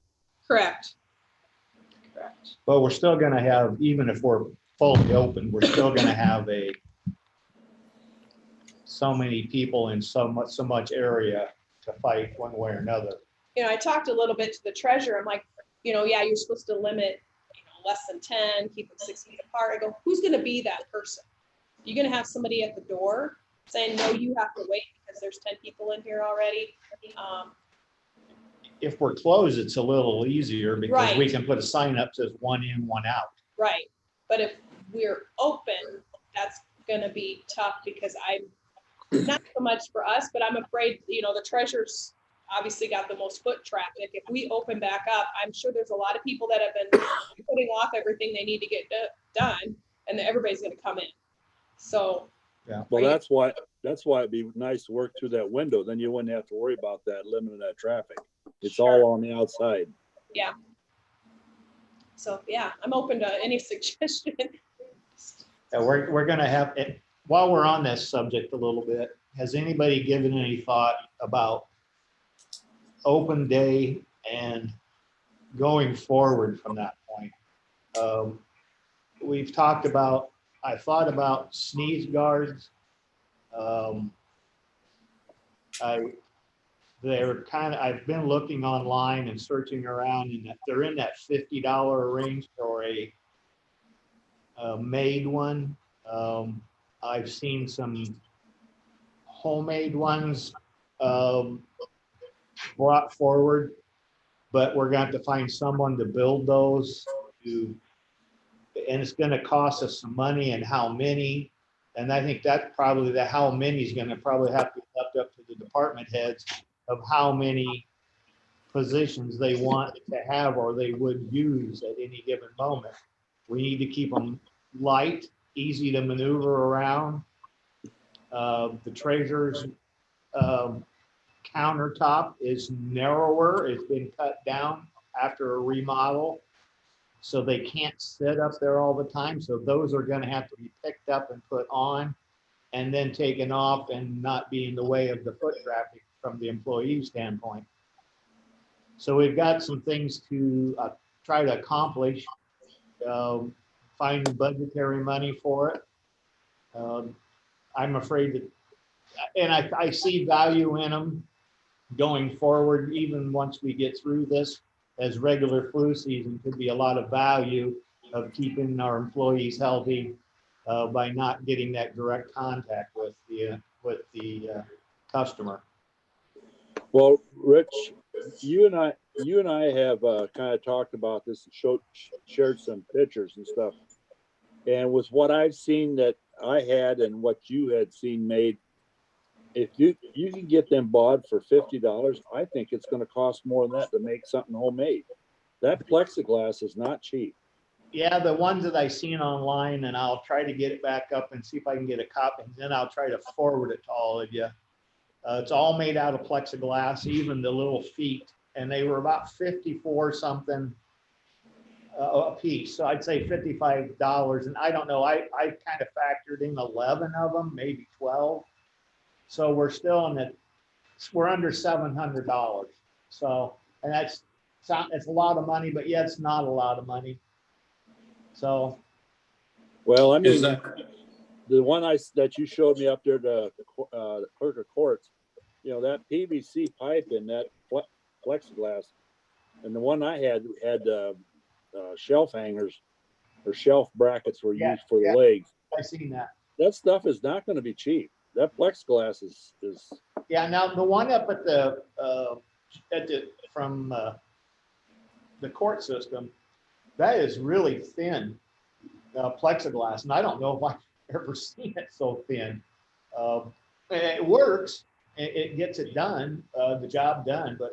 Correct. But we're still going to have, even if we're fully open, we're still going to have so many people in so much area to fight one way or another. You know, I talked a little bit to the treasurer. I'm like, you know, yeah, you're supposed to limit, you know, less than 10, keep them 6 feet apart. I go, who's going to be that person? You're going to have somebody at the door saying, no, you have to wait because there's 10 people in here already. If we're closed, it's a little easier because we Right. can put a sign up that says 1 in, 1 out. Right. But if we're open, that's going to be tough because I'm not so much for us, but I'm afraid, you know, the treasurer's obviously got the most foot traffic. If we open back up, I'm sure there's a lot of people that have been putting off everything they need to get done, and everybody's going to come in. So, yeah. Well, that's why it'd be nice to work through that window. Then you wouldn't have to worry about that limiting that traffic. It's all on the outside. Yeah. So yeah, I'm open to any suggestion. Yeah, we're going to have it. While we're on this subject a little bit, has anybody given any thought about open day and going forward from that point? We've talked about, I thought about sneeze guards. I've been looking online and searching around, and they're in that $50 range for a made one. I've seen some homemade ones brought forward, but we're going to find someone to build those, and it's going to cost us some money, and how many. And I think that probably the how many is going to probably have to be left up to the department heads of how many positions they want to have or they would use at any given moment. We need to keep them light, easy to maneuver around. The treasurer's countertop is narrower. It's been cut down after a remodel, so they can't sit up there all the time. So those are going to have to be picked up and put on and then taken off and not be in the way of the foot traffic from the employee standpoint. So we've got some things to try to accomplish, find budgetary money for it. I'm afraid that, and I see value in them going forward, even once we get through this, as regular flu season could be a lot of value of keeping our employees healthy by not getting that direct contact with the customer. Well, Rich, you and I have kind of talked about this and shared some pictures and stuff. And with what I've seen that I had and what you had seen made, if you can get them bought for $50, I think it's going to cost more than that to make something homemade. That plexiglass is not cheap. Yeah, the ones that I seen online, and I'll try to get it back up and see if I can get a copy, and then I'll try to forward it to all of you. It's all made out of plexiglass, even the little feet, and they were about 54 something a piece. So I'd say $55, and I don't know, I kind of factored in 11 of them, maybe 12. So we're still we're under $700. So, and it's a lot of money, but yeah, it's not a lot of money. So. Well, I mean, Is that, the one that you showed me up there, the clerk of courts, you know, that PVC pipe in that plexiglass, and the one I had shelf hangers or shelf brackets were used for the legs. I seen that. That stuff is not going to be cheap. That plexiglass is. Yeah. Now the one up at the from the court system, that is really thin plexiglass, and I don't know if I've ever seen it so thin. It works. It gets it done, the job done, but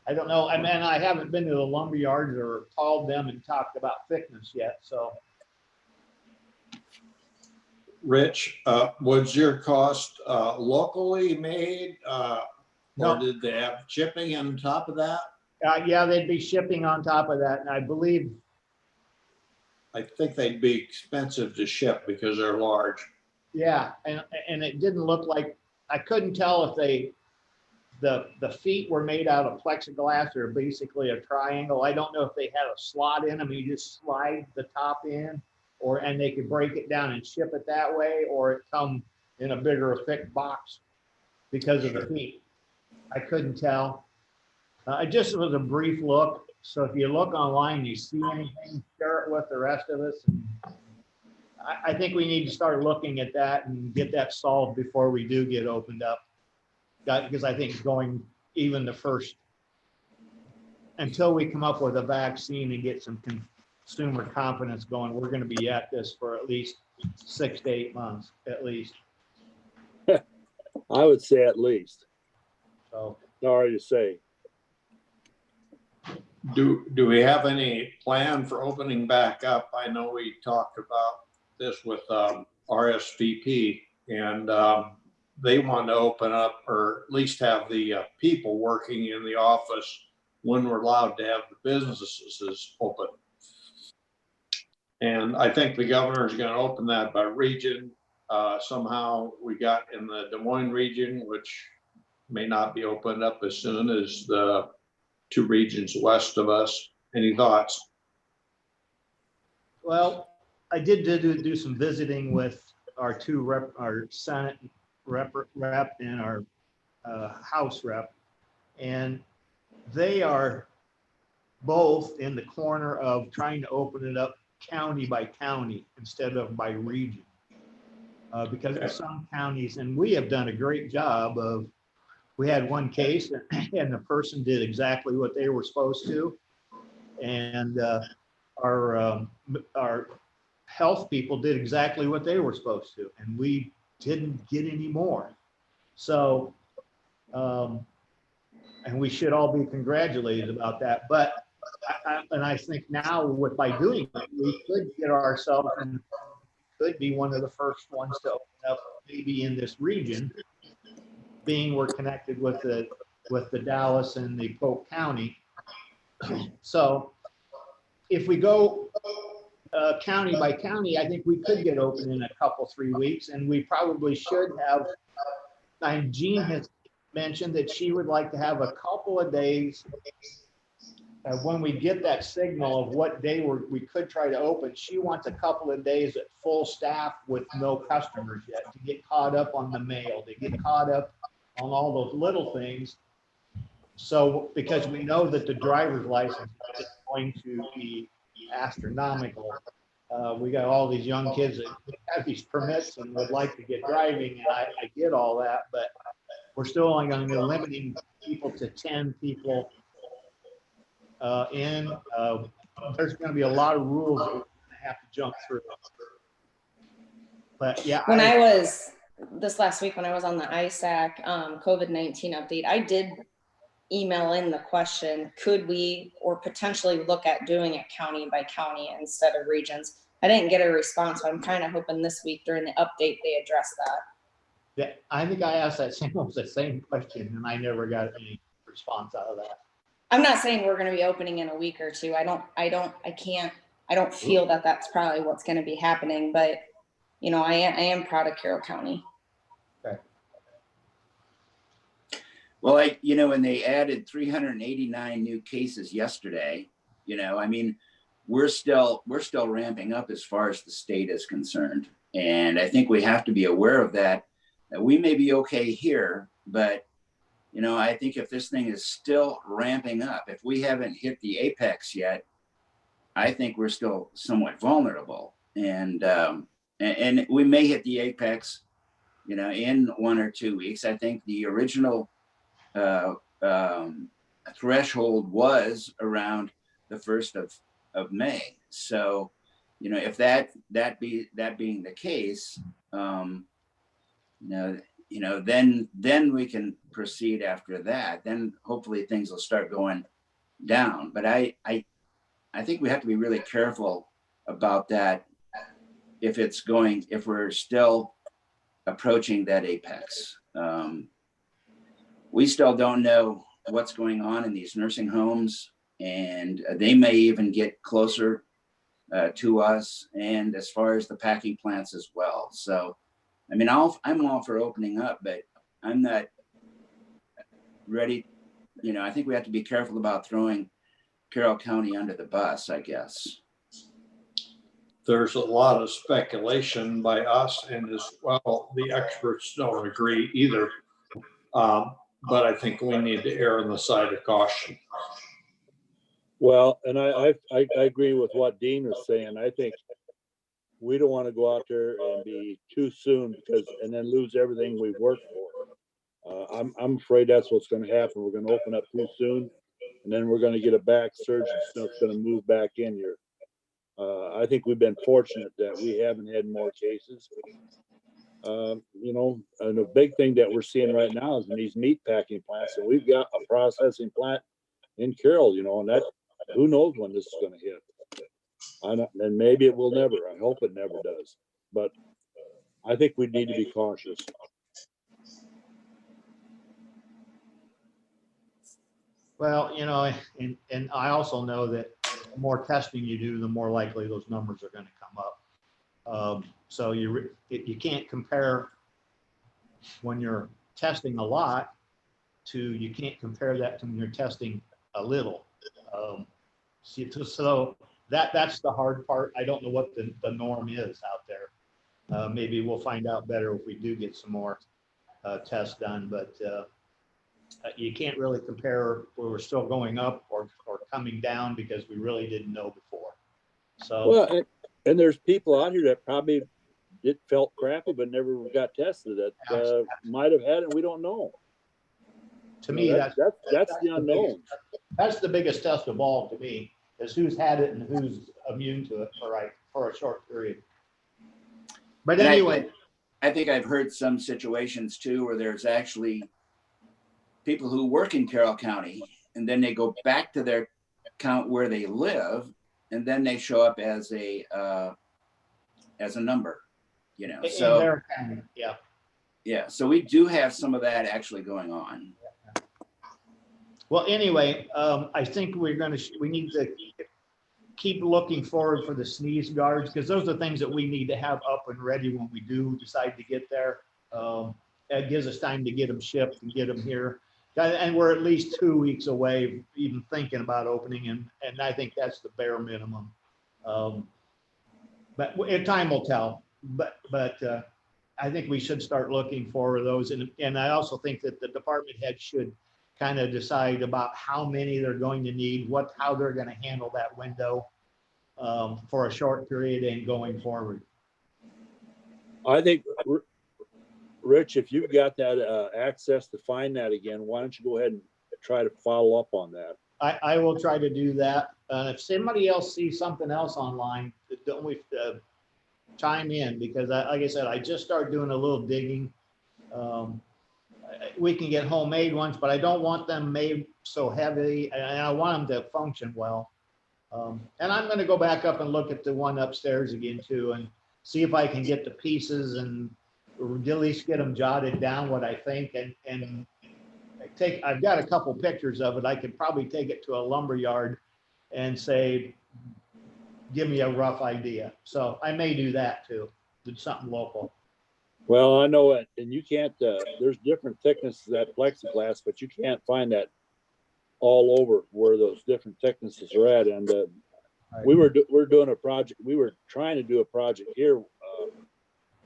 I don't know. I mean, I haven't been to the lumber yards or called them and talked about thickness yet. So, Rich, was your cost locally made, or no. did they have shipping on top of that? Yeah, they'd be shipping on top of that, and I believe. I think they'd be expensive to ship because they're large. Yeah, and it didn't look like, I couldn't tell if the feet were made out of plexiglass or basically a triangle. I don't know if they had a slot in them. You just slide the top in, and they could break it down and ship it that way, or it come in a bigger, thick box because of the feet. I couldn't tell. It just was a brief look. So if you look online, you see anything, share it with the rest of us. And I think we need to start looking at that and get that solved before we do get opened up. Because I think going even the first, until we come up with a vaccine and get some consumer confidence going, we're going to be at this for at least 6 to 8 months, at least. I would say at least. So. Sorry to say. Do we have any plan for opening back up? I know we talked about this with RSVP, and they want to open up, or at least have the people working in the office when we're allowed to have the businesses open. And I think the governor is going to open that by region. Somehow we got in the Des Moines region, which may not be opened up as soon as the 2 regions west of us. Any thoughts? Well, I did do some visiting with our our Senate rep and our House rep, and they are both in the corner of trying to open it up county by county instead of by region, because of some counties, and we have done a great job of. We had one case and the person did exactly what they were supposed to. And our health people did exactly what they were supposed to. And we didn't get any more. So, and we should all be congratulated about that. But, I think now by doing it, we could get ourselves and could be one of the first ones to open up maybe in this region. Being we're connected with the Dallas and the Polk County. So if we go county by county, I think we could get open in a couple, 3 weeks, and we probably should have. And Jean has mentioned that she would like to have a couple of days when we get that signal of what day we could try to open, she wants a couple of days at full staff with no customers yet to get caught up on the mail, to get caught up on all those little things. So, because we know that the driver's license is going to be astronomical. We got all these young kids that have these permits and would like to get driving, and I get all that, but we're still only going to be limiting people to 10 people in. There's going to be a lot of rules that we're going to have to jump through. But yeah, When I was this last week, when I was on the ISAC COVID-19 update, I did email in the question, could we or potentially look at doing it county by county instead of regions? I didn't get a response, so I'm kind of hoping this week during the update they address that. Yeah, I think I asked that same question, and I never got any response out of that. I'm not saying we're going to be opening in a week or two. I don't feel that that's probably what's going to be happening, but you know, I am proud of Carroll County. Okay. Well, when they added 389 new cases yesterday, I mean, we're still ramping up as far as the state is concerned. And I think we have to be aware of that we may be okay here, but I think if this thing is still ramping up, if we haven't hit the apex yet, I think we're still somewhat vulnerable. And we may hit the apex, in 1 or 2 weeks. I think the original threshold was around the 1st of May. So, if that being the case, then we can proceed after that. Then hopefully things will start going down. But I think we have to be really careful about that. If we're still approaching that apex, we still don't know what's going on in these nursing homes, and they may even get closer to us, and as far as the packing plants as well. So, I mean, I'm all for opening up, but I'm not ready. I think we have to be careful about throwing Carroll County under the bus, I guess. There's a lot of speculation by us, and as well, the experts don't agree either. But I think we need to err on the side of caution. Well, and I agree with what Dean was saying. I think we don't want to go out there and be too soon and then lose everything we've worked for. I'm afraid that's what's going to happen. We're going to open up too soon, and then we're going to get a back surge and stuff's going to move back in here. I think we've been fortunate that we haven't had more cases. And the big thing that we're seeing right now is in these meat packing plants, and we've got a processing plant in Carroll, and that, who knows when this is going to hit. And maybe it will never. I hope it never does. But I think we need to be cautious. Well, and I also know that the more testing you do, the more likely those numbers are going to come up. So you can't compare when you're testing a lot you can't compare that to when you're testing a little. So that's the hard part. I don't know what the norm is out there. Maybe we'll find out better if we do get some more tests done, but you can't really compare where we're still going up or coming down because we really didn't know before. So well, and there's people out here that probably felt crappy but never got tested that might have had it. We don't know. To me, that's the unknown. That's the biggest test of all to me, is who's had it and who's immune to it for a short period. But anyway, I think I've heard some situations too where there's actually people who work in Carroll County and then they go back to their count where they live, and then they show up as a number, So their county, yeah. Yeah, so we do have some of that actually going on. Well, anyway, I think we need to keep looking forward for the sneeze guards, because those are things that we need to have up and ready when we do decide to get there. It gives us time to get them shipped and get them here. And we're at least 2 weeks away, even thinking about opening, and I think that's the bare minimum. But time will tell, but I think we should start looking for those. And I also think that the department head should kind of decide about how many they're going to need, how they're going to handle that window for a short period and going forward. I think, Rich, if you've got that access to find that again, why don't you go ahead and try to follow up on that? I will try to do that. If somebody else sees something else online, don't we chime in, because like I said, I just started doing a little digging. We can get homemade ones, but I don't want them made so heavy, and I want them to function well. And I'm going to go back up and look at the one upstairs again too, and see if I can get the pieces and at least get them jotted down what I think, and I've got a couple pictures of it. I could probably take it to a lumber yard and say, give me a rough idea. So I may do that too, do something local. Well, I know it, and you can't, there's different thicknesses of that plexiglass, but you can't find that all over where those different thicknesses are at. And we're doing a project, we were trying to do a project here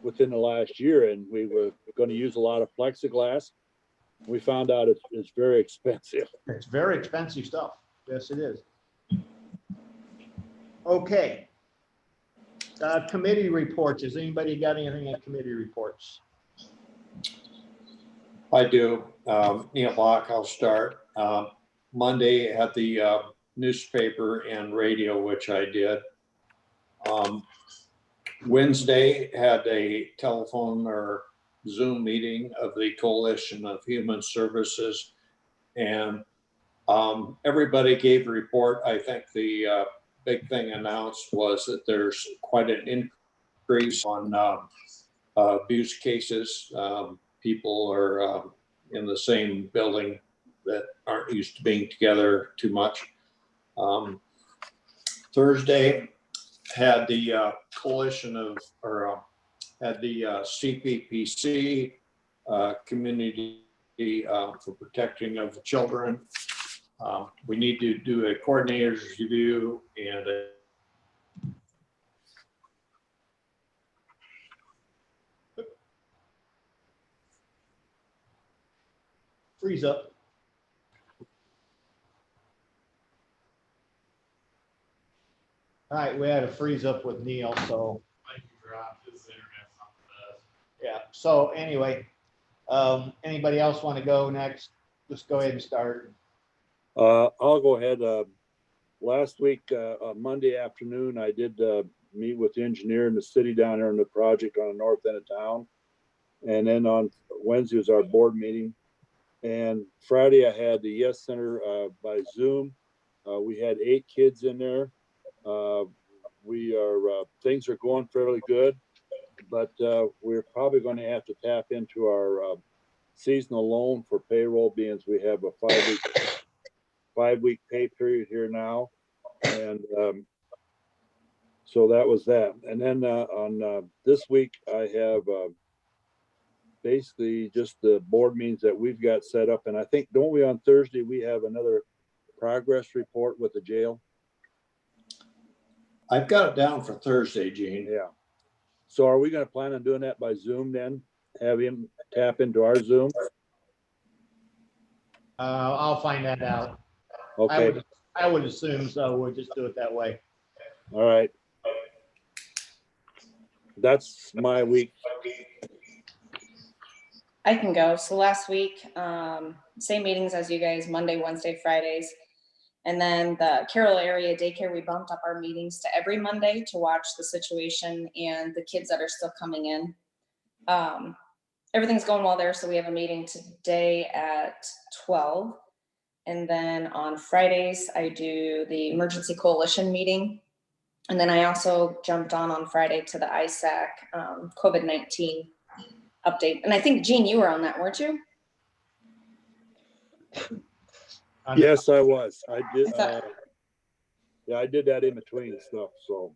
within the last year, and we were going to use a lot of plexiglass. We found out it's very expensive. It's very expensive stuff. Yes, it is. Okay. Committee reports. Has anybody got anything at committee reports? I do. Neil Bach, I'll start. Monday at the newspaper and radio, which I did. Wednesday had a telephone or Zoom meeting of the Coalition of Human Services, and everybody gave a report. I think the big thing announced was that there's quite an increase on abuse cases. People are in the same building that aren't used to being together too much. Thursday had the coalition of, or had the CPPC community for protecting of children. We need to do a coordinator's review and Freeze up. All right, we had a freeze up with Neil, so. Yeah, so anyway, anybody else want to go next? Let's go ahead and start. I'll go ahead. Last week, Monday afternoon, I did meet with the engineer in the city down there in the project on the north end of town. And then on Wednesday was our board meeting. And Friday, I had the Yes Center by Zoom. We had 8 kids in there. Things are going fairly good, but we're probably going to have to tap into our seasonal loan for payroll, being as we have a 5-week pay period here now. And so that was that. And then on this week, I have basically just the board meetings that we've got set up. And I think, don't we, on Thursday, we have another progress report with the jail? I've got it down for Thursday, Gene. Yeah. So are we going to plan on doing that by Zoom then? Have him tap into our Zoom? I'll find that out. Okay. I would assume so. We'll just do it that way. All right. That's my week. I can go. So last week, same meetings as you guys, Monday, Wednesday, Fridays. And then the Carroll area daycare, we bumped up our meetings to every Monday to watch the situation and the kids that are still coming in. Everything's going well there. So we have a meeting today at 12. And then on Fridays, I do the emergency coalition meeting. And then I also jumped on Friday to the ISAC COVID-19 update. And I think, Gene, you were on that, weren't you? Yes, I was. I did. Yeah, I did that in between stuff. So.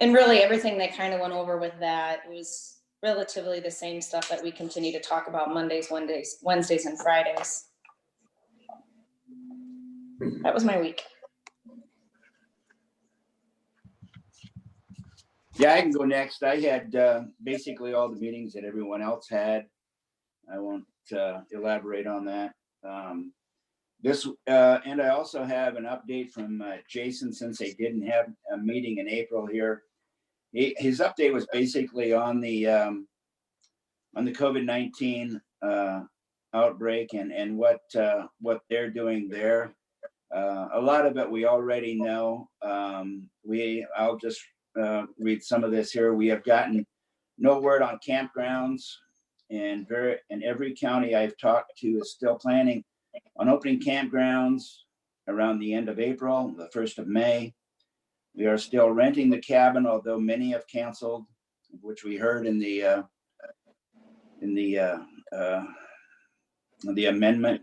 And really, everything they kind of went over with that was relatively the same stuff that we continue to talk about Mondays, Wednesdays, and Fridays. That was my week. Yeah, I can go next. I had basically all the meetings that everyone else had. I won't elaborate on that. And I also have an update from Jason, since they didn't have a meeting in April here. His update was basically on the COVID-19 outbreak and what they're doing there. A lot of it we already know. I'll just read some of this here. We have gotten no word on campgrounds, and every county I've talked to is still planning on opening campgrounds around the end of April, the 1st of May. We are still renting the cabin, although many have canceled, which we heard in the amendment.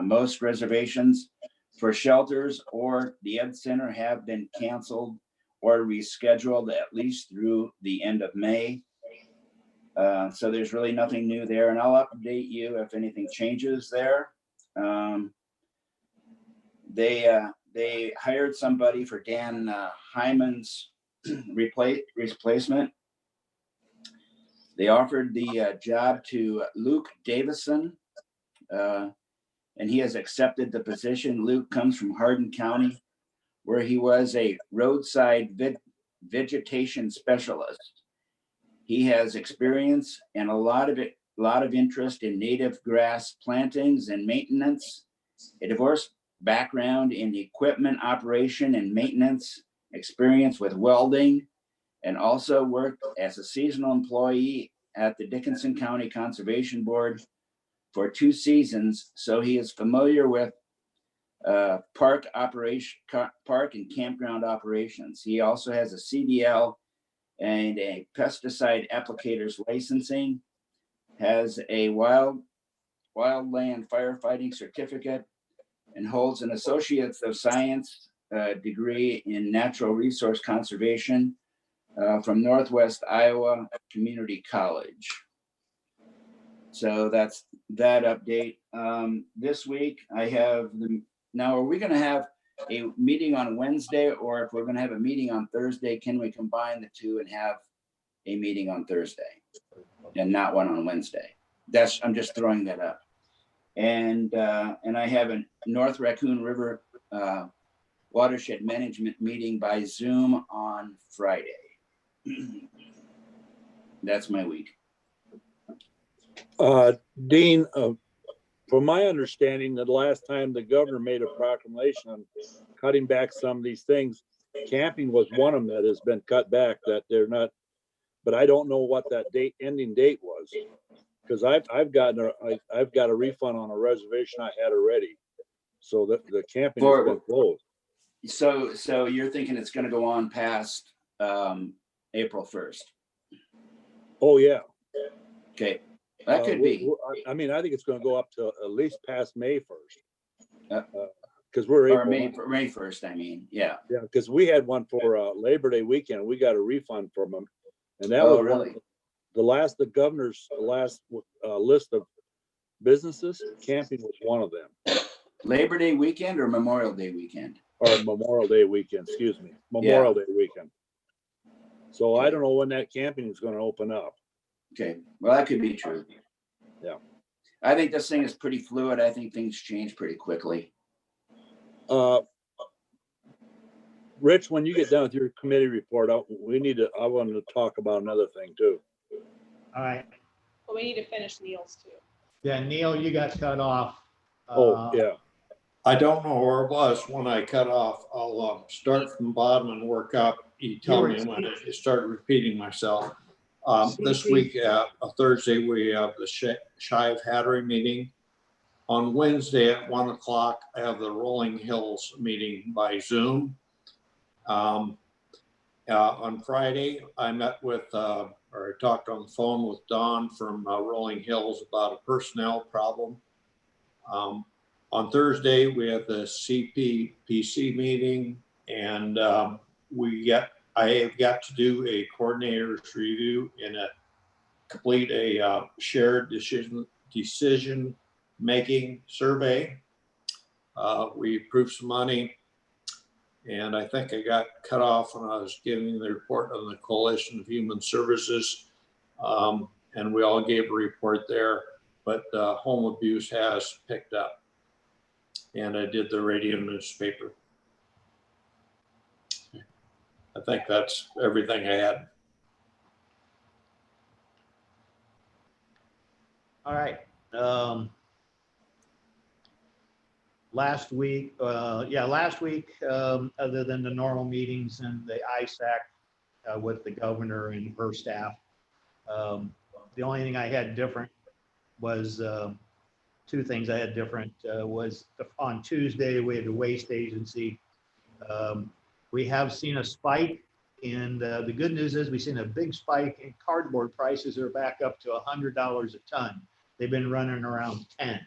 Most reservations for shelters or the Ed Center have been canceled or rescheduled at least through the end of May. So there's really nothing new there, and I'll update you if anything changes there. They hired somebody for Dan Hyman's replacement. They offered the job to Luke Davison, and he has accepted the position. Luke comes from Hardin County, where he was a roadside vegetation specialist. He has experience and a lot of interest in native grass plantings and maintenance, a diverse background in equipment operation and maintenance, experience with welding, and also worked as a seasonal employee at the Dickinson County Conservation Board for 2 seasons. So he is familiar with park and campground operations. He also has a CDL and a pesticide applicators licensing, has a wildland firefighting certificate, and holds an Associates of Science degree in Natural Resource Conservation from Northwest Iowa Community College. So that's that update. This week I have now, are we going to have a meeting on Wednesday, or if we're going to have a meeting on Thursday, can we combine the two and have a meeting on Thursday and not one on Wednesday? I'm just throwing that up. And I have a North Raccoon River watershed management meeting by Zoom on Friday. That's my week. Dean, from my understanding, the last time the governor made a proclamation on cutting back some of these things, camping was one of them that has been cut back, that they're not, but I don't know what that ending date was. Because I've got a refund on a reservation I had already. So the camping has been closed. So you're thinking it's going to go on past April 1st? Oh, yeah. Okay. That could be. I mean, I think it's going to go up to at least past May 1st. Because we're April. Or May 1st, I mean. Yeah. Yeah, because we had one for Labor Day weekend. We got a refund from them. And that was really? The governor's last list of businesses, camping was one of them. Labor Day weekend or Memorial Day weekend? Or Memorial Day weekend, excuse me. Memorial Day weekend. So I don't know when that camping is going to open up. Okay, well, that could be true. Yeah. I think this thing is pretty fluid. I think things change pretty quickly. Rich, when you get done with your committee report, I wanted to talk about another thing too. All right. Well, we need to finish Neil's too. Yeah, Neil, you got cut off. Yeah. I don't know where it was when I cut off. I'll start from the bottom and work up. You tell me when I start repeating myself. This week, Thursday, we have the Shive Hattery meeting. On Wednesday at 1 o'clock, I have the Rolling Hills meeting by Zoom. On Friday, I met with, or I talked on the phone with Don from Rolling Hills about a personnel problem. On Thursday, we have the CPPC meeting, and I have got to do a coordinator's review and complete a shared decision-making survey. We approved some money. And I think I got cut off when I was giving the report on the Coalition of Human Services. And we all gave a report there, but home abuse has picked up. And I did the radio newspaper. I think that's everything I had. All right. Last week, other than the normal meetings and the ISAC with the governor and her staff, the only thing I had different was two things I had different was on Tuesday, we had the waste agency. We have seen a spike in the good news is we've seen a big spike in cardboard prices are back up to $100 a ton. They've been running around 10.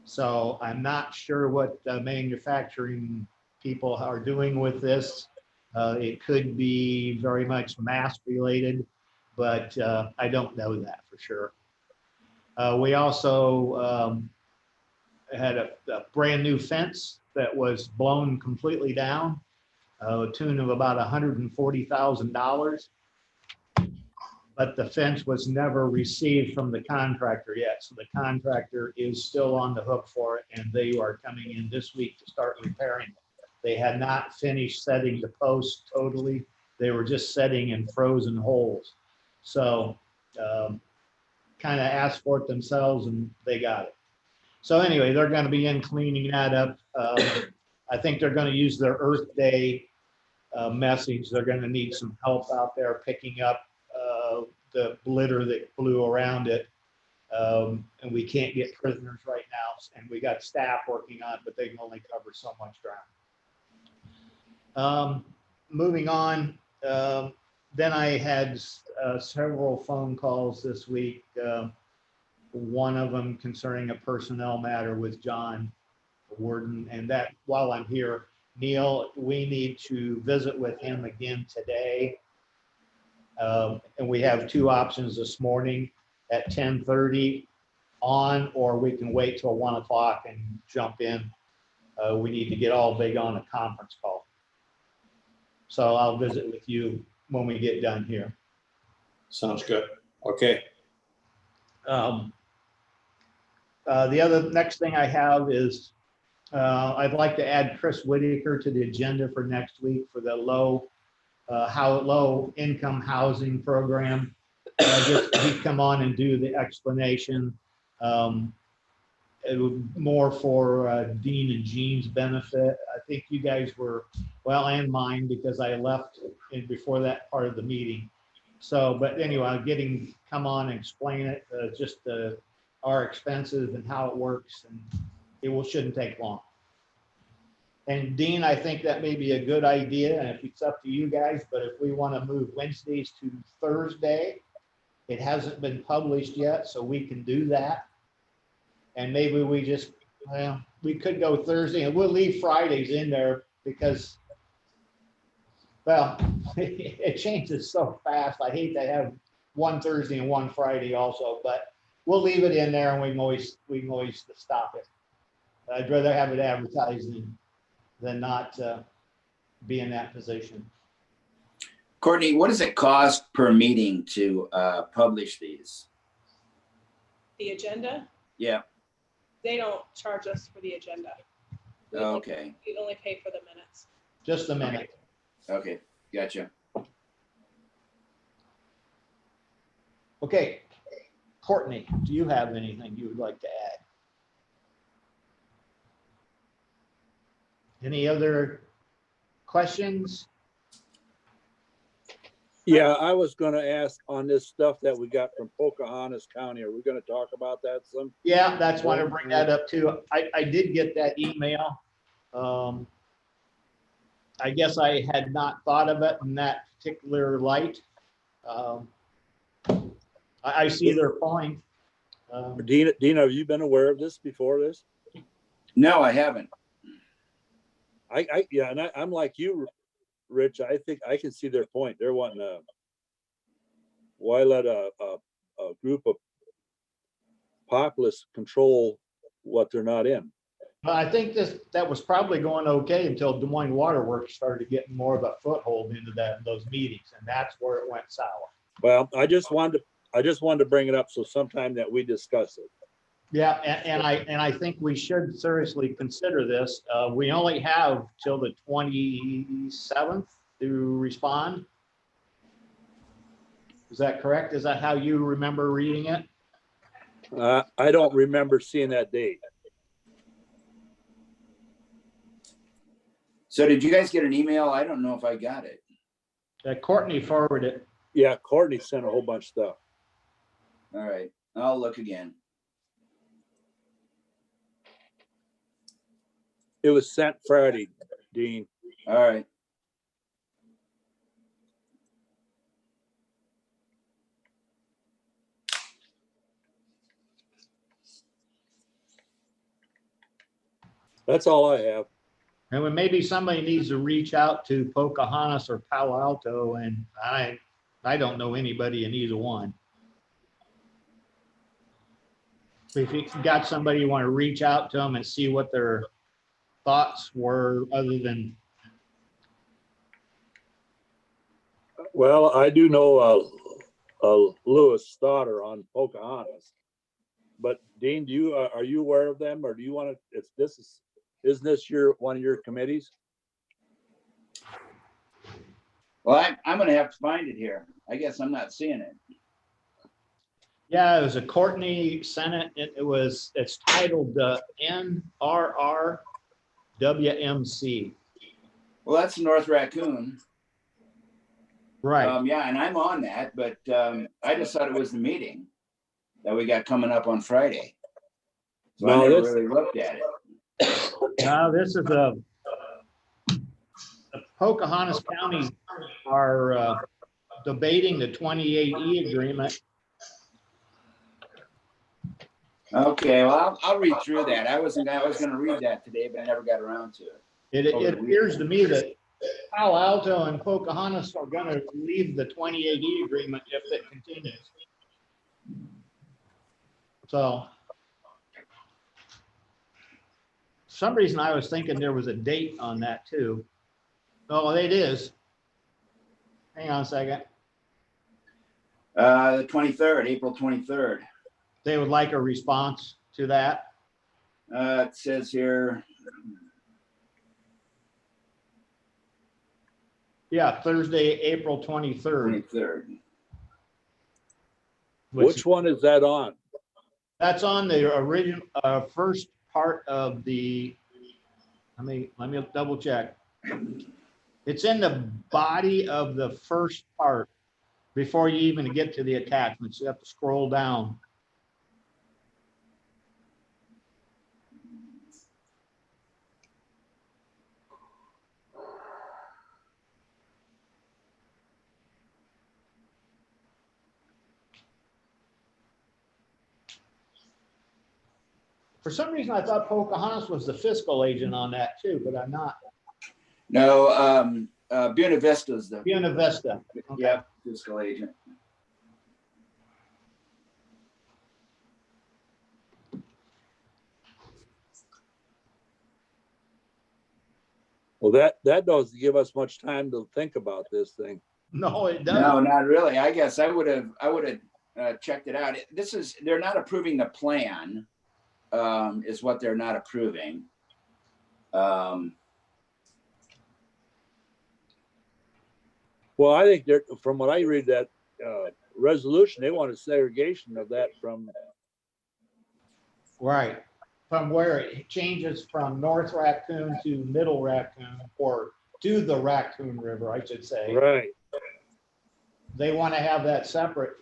So I'm not sure what the manufacturing people are doing with this. It could be very much mass related, but I don't know that for sure. We also had a brand new fence that was blown completely down, a tune of about $140,000. But the fence was never received from the contractor yet. So the contractor is still on the hook for it, and they are coming in this week to start repairing it. They had not finished setting the posts totally. They were just setting in frozen holes. So kind of asked for it themselves and they got it. So anyway, they're going to be in cleaning that up. I think they're going to use their Earth Day message. They're going to need some help out there picking up the litter that flew around it. And we can't get prisoners right now. And we got staff working on it, but they can only cover so much ground. Moving on, then I had several phone calls this week. One of them concerning a personnel matter with John Warden. And that while I'm here, Neil, we need to visit with him again today. And we have two options this morning at 10:30 on, or we can wait till 1 o'clock and jump in. We need to get all big on a conference call. So I'll visit with you when we get done here. Sounds good. Okay. The next thing I have is I'd like to add Chris Whitaker to the agenda for next week for the low income housing program. Just he'd come on and do the explanation. It would more for Dean and Jean's benefit. I think you guys were, well, and mine, because I left before that part of the meeting. So, but anyway, I'm getting come on and explain it, just our expenses and how it works, and it shouldn't take long. And Dean, I think that may be a good idea, and if it's up to you guys, but if we want to move Wednesdays to Thursday, it hasn't been published yet, so we can do that. And maybe we just, well, we could go Thursday, and we'll leave Fridays in there because, well, it changes so fast. I hate to have one Thursday and one Friday also, but we'll leave it in there, and we can always stop it. I'd rather have it advertised than not be in that position. Courtney, what does it cost per meeting to publish these? The agenda, Yeah. they don't charge us for the agenda. Okay. We only pay for the minutes. Just a minute. Okay. Gotcha. Okay. Courtney, do you have anything you would like to add? Any other questions? Yeah, I was gonna ask on this stuff that we got from Pocahontas County. Are we gonna talk about that some? Yeah, that's why I bring that up too. I did get that email. I guess I had not thought of it in that particular light. I see their point. Dina, have you been aware of this before this? No, I haven't. Yeah, and I'm like you, Rich. I think I can see their point. They're wanting to, why let a group of populace control what they're not in? But I think that was probably going okay until Des Moines Water Works started getting more of a foothold into those meetings, and that's where it went sour. Well, I just wanted to bring it up so sometime that we discuss it. Yeah, and I think we should seriously consider this. We only have till the 27th to respond. Is that correct? Is that how you remember reading it? I don't remember seeing that date. So did you guys get an email? I don't know if I got it. Courtney forwarded it. Yeah, Courtney sent a whole bunch of stuff. All right, I'll look again. It was sent Friday, Dean. All right. That's all I have. And when maybe somebody needs to reach out to Pocahontas or Palo Alto, and I don't know anybody in either one. If you got somebody you want to reach out to them and see what their thoughts were, other than. Well, I do know Lewis Stoddard on Pocahontas, but Dean, are you aware of them, or do you want to? Isn't this one of your committees? Well, I'm going to have to find it here. I guess I'm not seeing it. Yeah, it was a Courtney Senate. It's titled NRRWMC. Well, that's North Raccoon. Right. Yeah, and I'm on that, but I just thought it was the meeting that we got coming up on Friday. So I never really looked at it. Now, this is the Pocahontas County are debating the 28E agreement. Okay, well, I'll read through that. I was going to read that today, but I never got around to it. It appears to me that Palo Alto and Pocahontas are going to leave the 28E agreement if it continues. So, for some reason I was thinking there was a date on that too. Oh, it is. Hang on a second. The 23rd, April 23rd. They would like a response to that. It says here. Yeah, Thursday, April 23rd. 23rd. Which one is that on? That's on the original first part of the. Let me double check. It's in the body of the first part before you even get to the attachments. You have to scroll down. For some reason, I thought Pocahontas was the fiscal agent on that too, but I'm not. No, Buena Vista's the. Buena Vista. Okay. Yep, fiscal agent. Well, that doesn't give us much time to think about this thing. No, it doesn't. No, not really. I guess I would have checked it out. They're not approving the plan, is what they're not approving. Well, I think from what I read, that resolution, they want a segregation of that from. Right. From where it changes from North Raccoon to Middle Raccoon, or to the Raccoon River, I should say. Right. They want to have that separate.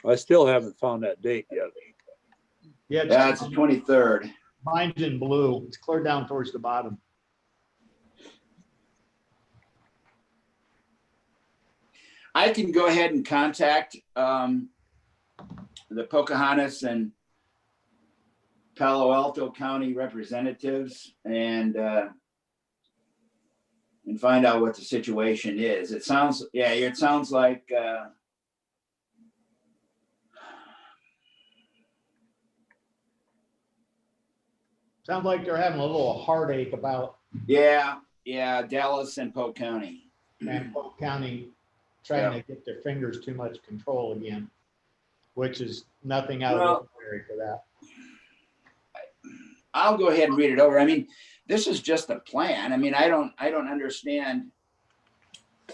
I still haven't found that date yet. Yeah, it's the 23rd. Mine's in blue. It's clear down towards the bottom. I can go ahead and contact the Pocahontas and Palo Alto County representatives and and find out what the situation is. It sounds like, Sounds like they're having a little heartache about Dallas and Polk County. and Polk County trying to get their fingers too much control again, which is nothing out of the ordinary for that. I'll go ahead and read it over. I mean, this is just a plan. I mean, I don't understand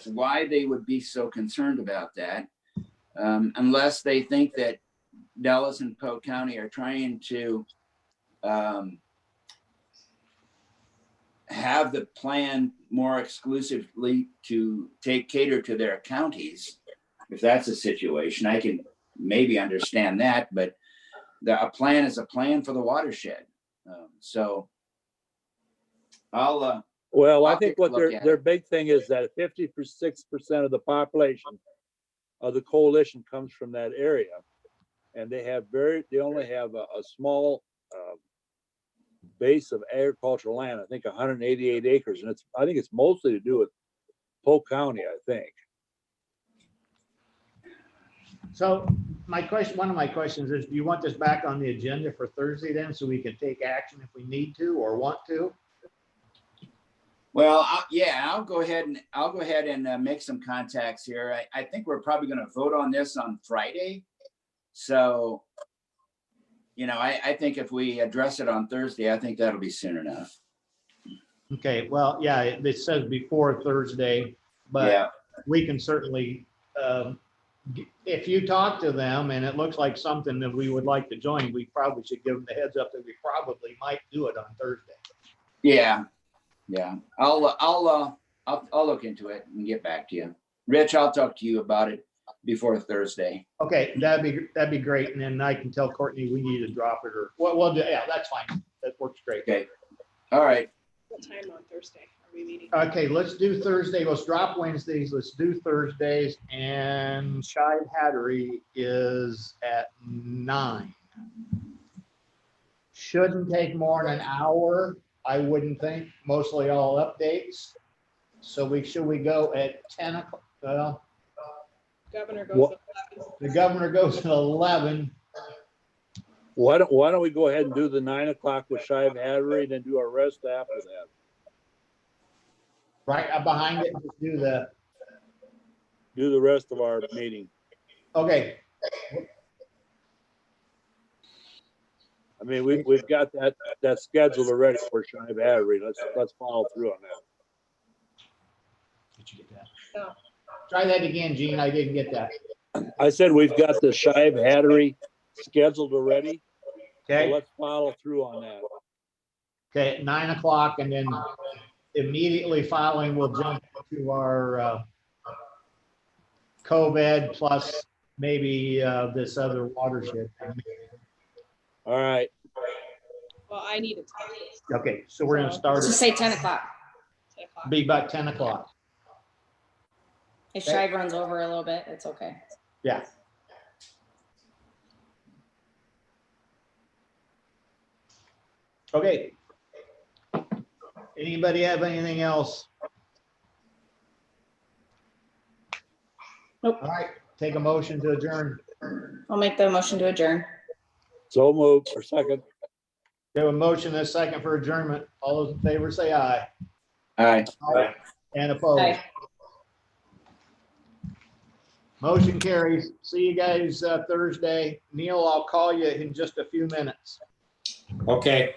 why they would be so concerned about that, unless they think that Dallas and Polk County are trying to have the plan more exclusively to cater to their counties. If that's a situation, I can maybe understand that, but a plan is a plan for the watershed. So I think what their big thing is that 56% of the population of the coalition comes from that area. And they only have a small base of agricultural land, I think 188 acres. And I think it's mostly to do with Polk County, I think. So one of my questions is, do you want this back on the agenda for Thursday then, so we can take action if we need to or want to? Well, I'll go ahead and make some contacts here. I think we're probably going to vote on this on Friday. So, I think if we address it on Thursday, I think that'll be soon enough. Okay, well, yeah, it says before Thursday, but we can certainly, if you talk to them and it looks like something that we would like to join, we probably should give them the heads up that we probably might do it on Thursday. Yeah. I'll look into it and get back to you. Rich, I'll talk to you about it before Thursday. Okay, that'd be great. And then I can tell Courtney we need to drop it or we'll do, yeah, that's fine. That works great. Okay. All right. What time on Thursday are we meeting? Okay, let's do Thursday. Let's drop Wednesdays. Let's do Thursdays. And Shive Hattery is at 9. Shouldn't take more than an hour, I wouldn't think. Mostly all updates. So should we go at 10 o'clock? Well, Governor goes at 11. the governor goes at 11. Why don't we go ahead and do the 9 o'clock with Shive Hattery and then do our rest after that? Right up behind it, just do the rest of our meeting. Okay. I mean, we've got that scheduled already for Shive Hattery. Let's follow through on that. Did you get that? No. Try that again, Gene. I didn't get that. I said we've got the Shive Hattery scheduled already. Okay. So let's follow through on that. Okay, at 9 o'clock, and then immediately following, we'll jump to our COVID plus maybe this other watershed thing. All right. Well, I need it. Okay, so we're going to start Just say 10 o'clock. 10 o'clock. be about 10 o'clock. If Shive runs over a little bit, it's okay. Yeah. Okay. Anybody have anything else? Nope. All right, take a motion to adjourn. I'll make the motion to adjourn. So moved for second. We have a motion and a second for adjournment. All those in favor say aye. Aye. And opposed. Aye. Motion carries. See you guys Thursday. Neil, I'll call you in just a few minutes. Okay.